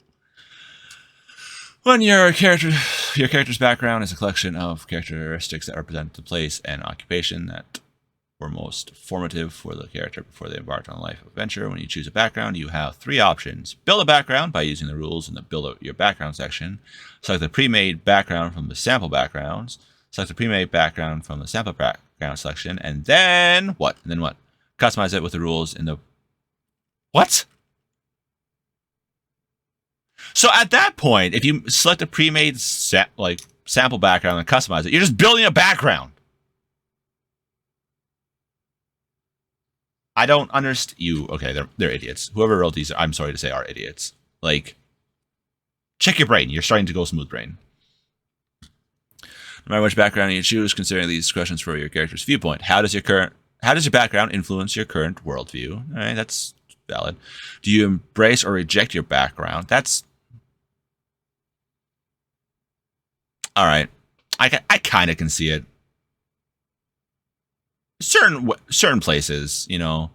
When your character's background is a collection of characteristics that represent the place and occupation that were most formative for the character before they embarked on a life adventure. When you choose a background, you have 3 options. Build a background by using the rules in the Build Your Background section. Select the pre-made background from the sample backgrounds. Select the pre-made background from the sample background selection. And then what? Customize it with the rules in the... What? So at that point, if you select a pre-made sample background and customize it, you're just building a background. I don't understand you. Okay, they're idiots. Whoever wrote these, I'm sorry to say, are idiots. Like, check your brain. You're starting to go smooth brain. No matter which background you choose, considering these questions for your character's viewpoint. How does your background influence your current worldview? All right, that's valid. Do you embrace or reject your background? That's all right. I kind of can see it. Certain places, you know,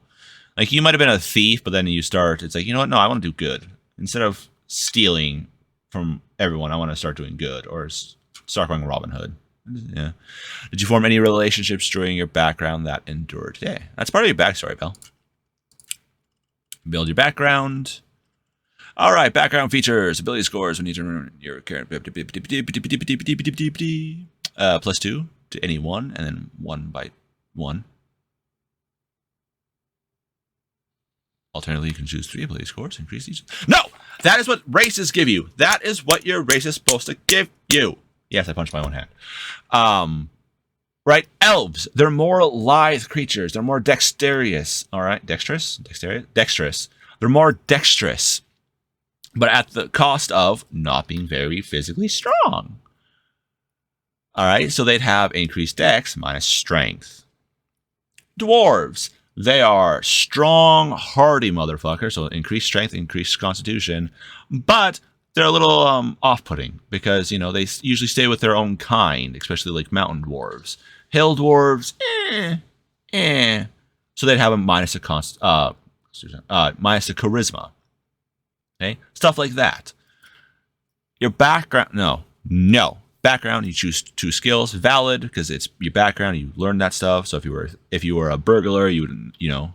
like you might have been a thief, but then you start. It's like, you know what? No, I want to do good instead of stealing from everyone. I want to start doing good, or start going Robin Hood. Yeah. Did you form any relationships during your background that endure today? That's part of your backstory, pal. Build your background. All right, background features, ability scores when you turn your character +2 to any one, and then 1 by 1. Alternatively, you can choose 3 ability scores, increase each. No! That is what races give you. That is what your race is supposed to give you. Yes, I punched my own hand. Right? Elves. They're more lithe creatures. They're more dexterous. All right? Dexterous? Dexterous. They're more dexterous. But at the cost of not being very physically strong. All right? So they'd have increased dex minus strength. Dwarves. They are strong, hardy motherfuckers. So increased strength, increased constitution. But they're a little off-putting because, you know, they usually stay with their own kind, especially like mountain dwarves. Hill dwarves, So they'd have a minus a minus a charisma. Okay, stuff like that. Your background, no. Background, you choose 2 skills. Valid because it's your background. You learn that stuff. So if you were a burglar, you would, you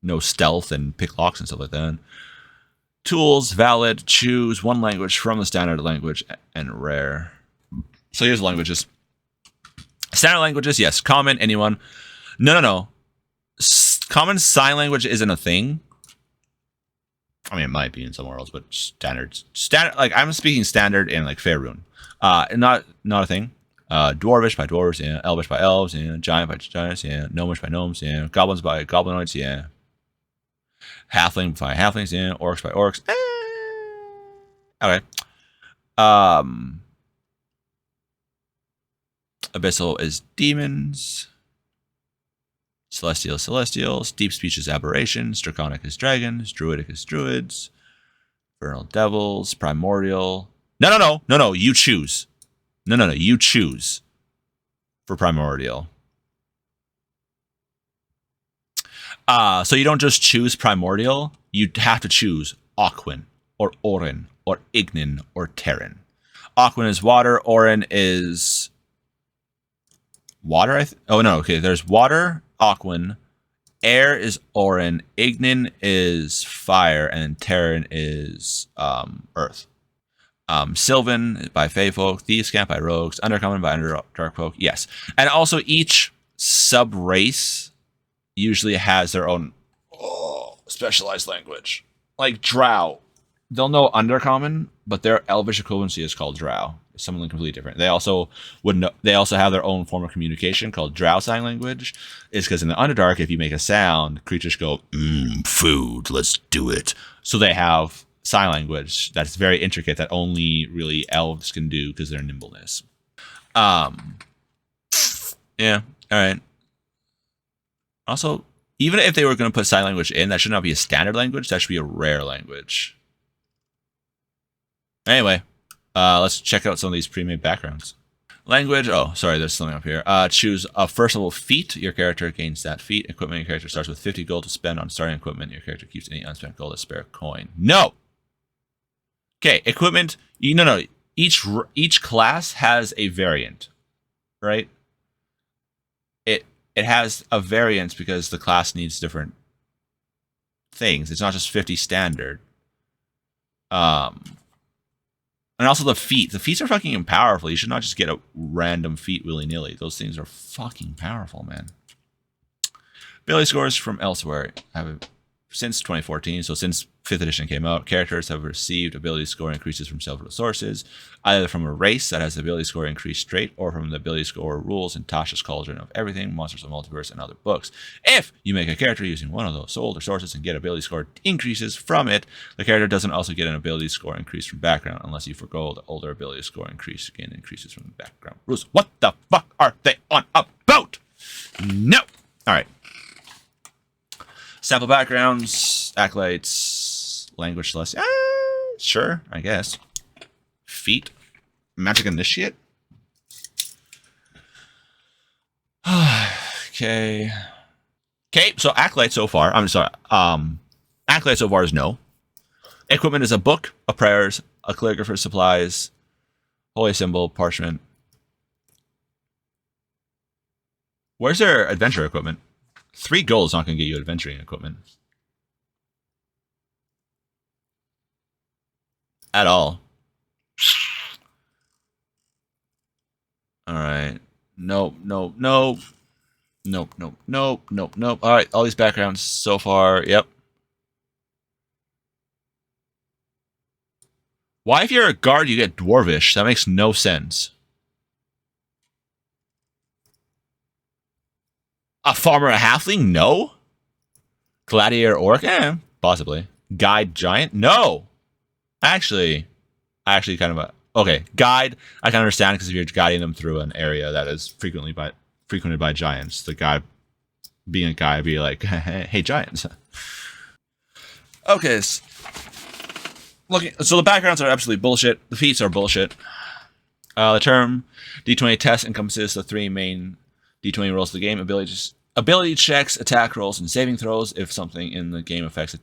know stealth and pick locks and stuff like that. Tools, valid. Choose 1 language from the standard language and rare. So here's the languages. Standard languages, yes. Common, anyone. No. Common sign language isn't a thing. I mean, it might be in some worlds, but standard. Like I'm speaking standard in like Faerun. Not a thing. Dwarvish by dwarves, yeah. Elvish by elves, yeah. Giant by giants, yeah. Gnomish by gnomes, yeah. Goblins by goblinoids, yeah. Halfling by halflings, yeah. Orcs by orcs. Okay. Abyssal is demons. Celestial is celestials. Deep speech is aberrations. Draconic is dragons. Druidic is druids. Infernal devils. Primordial. No. You choose. No. You choose for primordial. So you don't just choose primordial. You have to choose Aquin or Orin or Ignin or Terran. Aquin is water. Orin is water. Okay. There's water, Aquin. Air is Orin. Ignin is fire, and Terran is earth. Sylvan by Fey folk. Thieves' Camp by rogues. Undercommon by Underdark folk. Yes, and also each sub race usually has their own specialized language. Like Drow, they'll know Undercommon, but their Elvish equivalency is called Drow. It's something completely different. They also They also have their own form of communication called Drow sign language. It's because in the Underdark, if you make a sound, creatures go, food, let's do it. So they have sign language that's very intricate that only really elves can do because of their nimbleness. Yeah. All right. Also, even if they were going to put sign language in, that should not be a standard language. That should be a rare language. Anyway, let's check out some of these pre-made backgrounds. Language. Oh, sorry, there's something up here. Choose a first level feat. Your character gains that feat. Equipment. Your character starts with 50 gold to spend on starting equipment. Your character keeps any unspent gold as spare coin. No. Okay, equipment. No. Each class has a variant, right? It has a variance because the class needs different things. It's not just 50 standard. And also the feat. The feats are fucking powerful. You should not just get a random feat willy-nilly. Those things are fucking powerful, man. Ability scores from elsewhere have since 2014, so since 5th edition came out, characters have received ability score increases from several sources, either from a race that has the ability score increased straight, or from the ability score rules in Tasha's Cauldron of Everything, Monsters of Multiverse, and other books. If you make a character using one of those older sources and get ability score increases from it, the character doesn't also get an ability score increase from background unless you forgo the older ability score increase. Again, increases from the background rules. What the fuck are they on about? No! Alright. Sample backgrounds, acolytes, language celestial. Sure, I guess. Feat, magic initiate. Okay. So acolyte so far. I'm sorry. Acolyte so far is no. Equipment is a book, a prayers, a calligrapher's supplies, holy symbol, parchment. Where's their adventure equipment? 3 gold is not going to get you adventuring equipment. At all. Alright. Nope. Alright, all these backgrounds so far. Yep. Why, if you're a guard, you get dwarvish? That makes no sense. A farmer, a halfling? No. Gladiator orc? Possibly. Guide giant? No. Actually kind of okay. Guide, I can understand because if you're guiding them through an area that is frequented by giants, the guy being a guy be like, hey giants. Okay. So the backgrounds are absolutely bullshit. The feats are bullshit. The term D20 test encompasses the 3 main D20 rolls of the game: ability checks, attack rolls, and saving throws. If something in the game affects a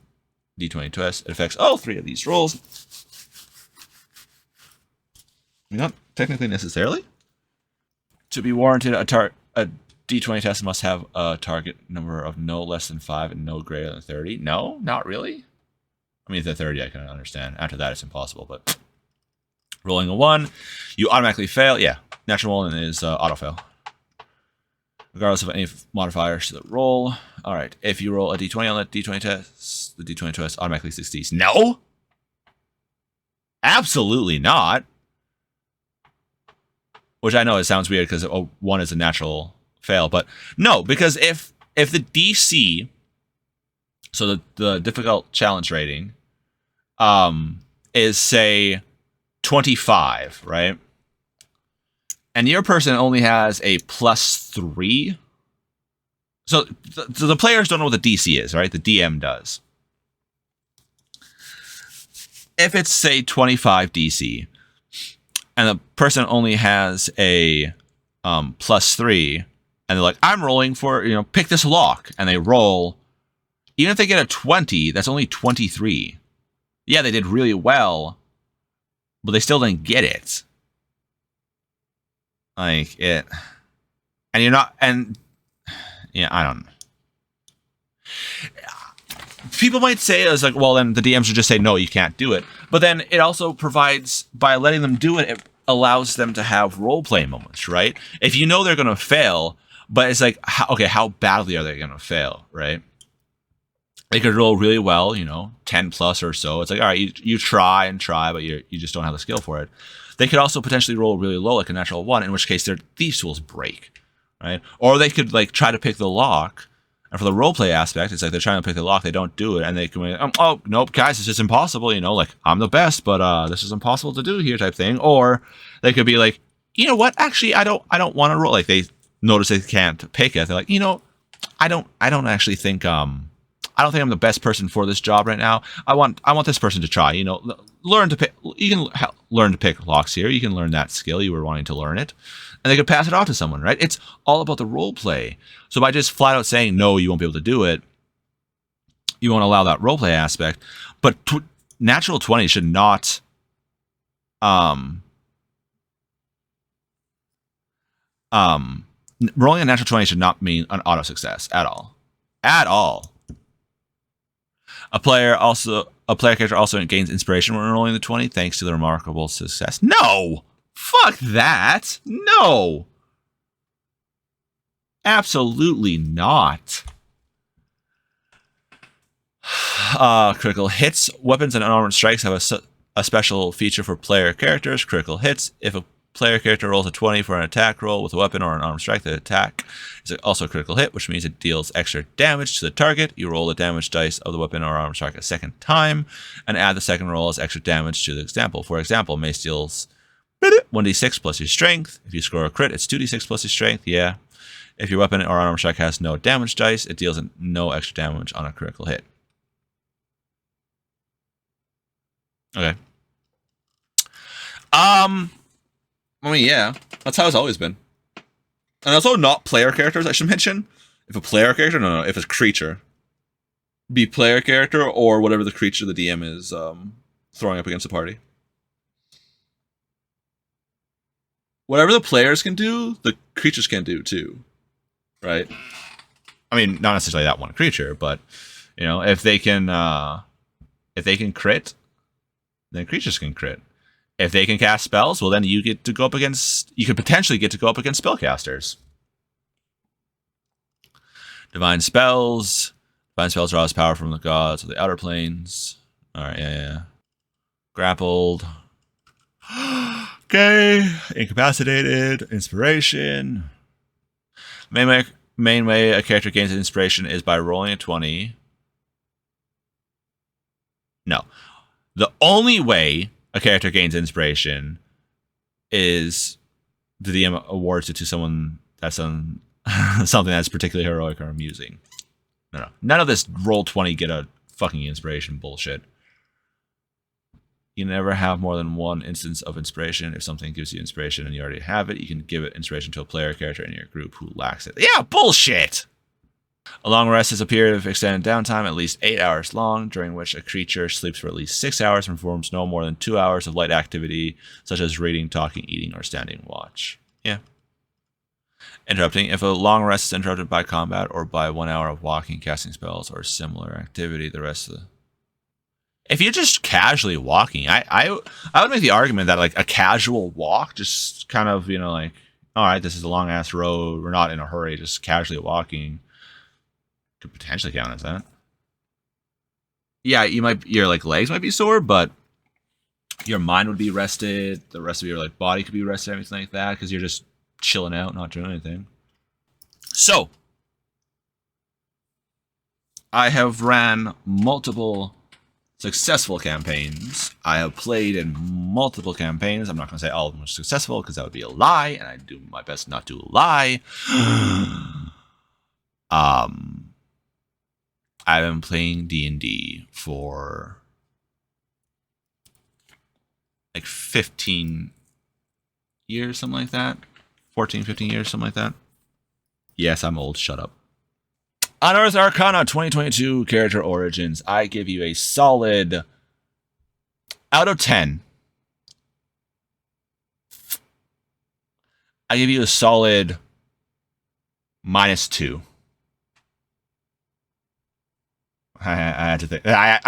D20 test, it affects all 3 of these rolls. Not technically necessarily. To be warranted, a D20 test must have a target number of no less than 5 and no greater than 30. No, not really. I mean, if they're 30, I can understand. After that, it's impossible. But rolling a 1, you automatically fail. Yeah, natural 1 is auto-fail. Regardless of any modifiers to the roll. All right, if you roll a D20 on the D20 test, the D20 test automatically succeeds. No? Absolutely not. Which I know it sounds weird because 1 is a natural fail, but no, because if the DC, so the difficult challenge rating, is say 25, right? And your person only has a +3. So the players don't know what the DC is, right? The DM does. If it's, say, 25 DC, and the person only has a +3, and they're like, I'm rolling for, pick this lock, and they roll, even if they get a 20, that's only 23. Yeah, they did really well, but they still didn't get it. And you're not, and yeah, I don't know. People might say it's like, well, then the DM should just say, no, you can't do it. But then it also provides, by letting them do it, it allows them to have role-play moments, right? If you know they're going to fail, but it's like, how badly are they going to fail, right? They could roll really well, 10 plus or so. It's like, all right, you try and try, but you just don't have the skill for it. They could also potentially roll really low, like a natural 1, in which case their thieves' tools break, right? Or they could try to pick the lock. And for the roleplay aspect, it's like they're trying to pick the lock, they don't do it, and they can be oh, nope, guys, this is impossible, I'm the best, but this is impossible to do here type thing. Or they could be like, you know what, actually, I don't want to roll. Like, they notice they can't pick it. They're like, I don't actually think, I don't think I'm the best person for this job right now. I want this person to try, learn to pick. You can learn to pick locks here. You can learn that skill. You were wanting to learn it. And they could pass it off to someone, right? It's all about the role play. So by just flat out saying, no, you won't be able to do it, you won't allow that role play aspect. But natural 20 should not, rolling a natural 20 should not mean an auto success at all. At all. A player character also gains inspiration when rolling the 20 thanks to the remarkable success. No! Fuck that! No! Absolutely not. Critical hits. Weapons and unarmored strikes have a special feature for player characters. Critical hits. If a player character rolls a 20 for an attack roll with a weapon or an armed strike, the attack is also a critical hit, which means it deals extra damage to the target. You roll the damage dice of the weapon or armed strike a second time, and add the second roll as extra damage to the example. For example, mace deals 1d6 plus your strength. If you score a crit, it's 2d6 plus your strength. Yeah. If your weapon or armor strike has no damage dice, it deals no extra damage on a critical hit. Okay. Yeah, that's how it's always been. And also not player characters, I should mention. If a player character, no, if it's a creature. Be player character or whatever the creature the DM is throwing up against the party. Whatever the players can do, the creatures can do too. Right? I mean, not necessarily that one creature, but if they can crit, then creatures can crit. If they can cast spells, well, then you could potentially get to go up against spellcasters. Divine spells draws power from the gods of the outer planes. Alright, yeah. Grappled. Okay. Incapacitated. Inspiration. Main way a character gains inspiration is by rolling a 20. No. The only way a character gains inspiration is the DM awards it to someone that's on something that's particularly heroic or amusing. No. None of this roll 20 get a fucking inspiration bullshit. You never have more than one instance of inspiration. If something gives you inspiration and you already have it, you can give it inspiration to a player character in your group who lacks it. Yeah, bullshit! A long rest is a period of extended downtime, at least 8 hours long, during which a creature sleeps for at least 6 hours and performs no more than 2 hours of light activity, such as reading, talking, eating, or standing watch. Yeah. Interrupting. If a long rest is interrupted by combat or by 1 hour of walking, casting spells, or similar activity, the rest of the... If you're just casually walking, I would make the argument that a casual walk, just kind of, all right, this is a long ass road, we're not in a hurry, just casually walking, could potentially count as that. Yeah, your legs might be sore, but your mind would be rested, the rest of your body could be rested, everything like that, because you're just chilling out, not doing anything. So, I have ran multiple successful campaigns. I have played in multiple campaigns. I'm not going to say all of them were successful because that would be a lie, and I do my best not to lie. I've been playing D&D for like 15 years, something like that. 14, 15 years, something like that. Yes, I'm old. Shut up. Unearthed Arcana 2022 Character Origins. I give you a solid out of 10. I give you a solid -2. I had to think. I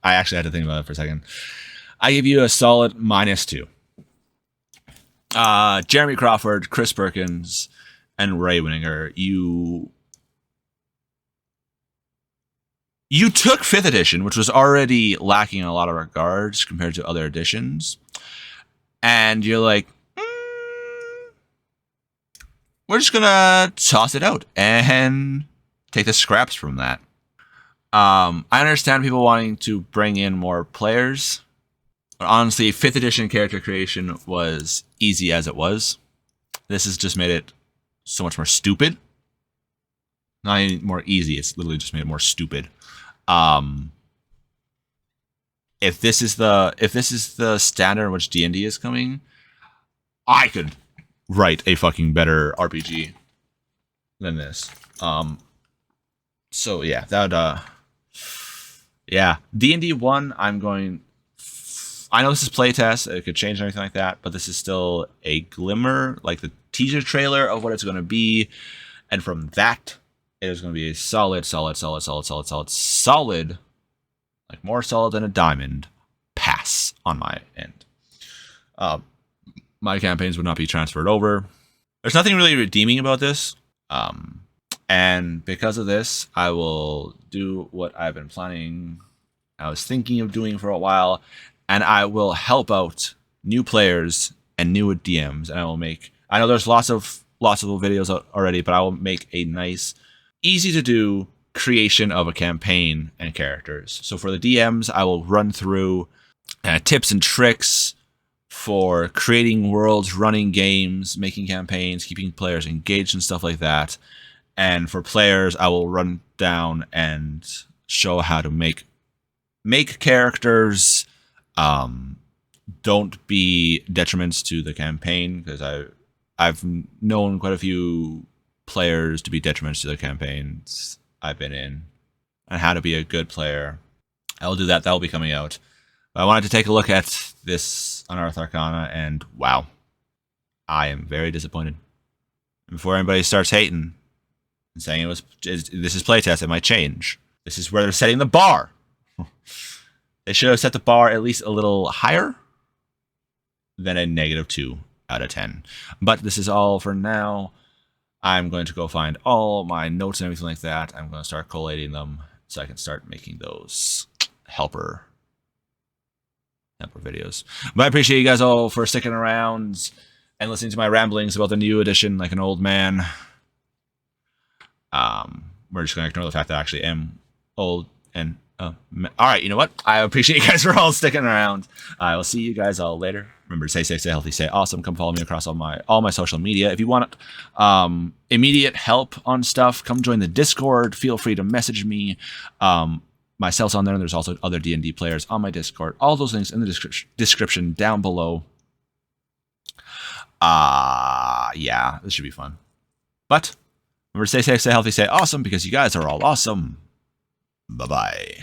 actually had to think about it for a second. I give you a solid -2. Jeremy Crawford, Chris Perkins, and Ray Winninger. You took 5th edition, which was already lacking in a lot of regards compared to other editions, and you're like, we're just gonna toss it out and take the scraps from that. I understand people wanting to bring in more players, but honestly, 5th edition character creation was easy as it was. This has just made it so much more stupid. Not even more easy, it's literally just made it more stupid. If this is the standard in which D&D is coming, I could write a fucking better RPG than this. So yeah, that yeah, D&D One. I know this is playtest. It could change and everything like that, but this is still a glimmer, like the teaser trailer of what it's going to be, and from that, it is going to be a solid, like more solid than a diamond, pass on my end. My campaigns would not be transferred over. There's nothing really redeeming about this. And because of this, I will do what I've been planning. I was thinking of doing for a while, and I will help out new players and new DMs. And I know there's lots of videos out already, but I will make a nice, easy to do creation of a campaign and characters. So for the DMs, I will run through tips and tricks for creating worlds, running games, making campaigns, keeping players engaged and stuff like that. And for players, I will run down and show how to make characters. Don't be detriments to the campaign, because I've known quite a few players to be detriments to the campaigns I've been in, and how to be a good player. I will do that. That will be coming out. But I wanted to take a look at this Unearthed Arcana, and wow, I am very disappointed. And before anybody starts hating and saying this is playtest, it might change. This is where they're setting the bar. They should have set the bar at least a little higher than a -2 out of 10. But this is all for now. I'm going to go find all my notes and everything like that. I'm going to start collating them so I can start making those helper videos. But I appreciate you guys all for sticking around and listening to my ramblings about the new edition like an old man. We're just going to ignore the fact that I actually am old and all right, you know what? I appreciate you guys for all sticking around. I will see you guys all later. Remember to stay safe, stay healthy, stay awesome. Come follow me across all my social media. If you want immediate help on stuff, come join the Discord. Feel free to message me. My cell's on there, and there's also other D&D players on my Discord. All those links in the description down below. Yeah, this should be fun. But remember to stay safe, stay healthy, stay awesome, because you guys are all awesome. Bye-bye.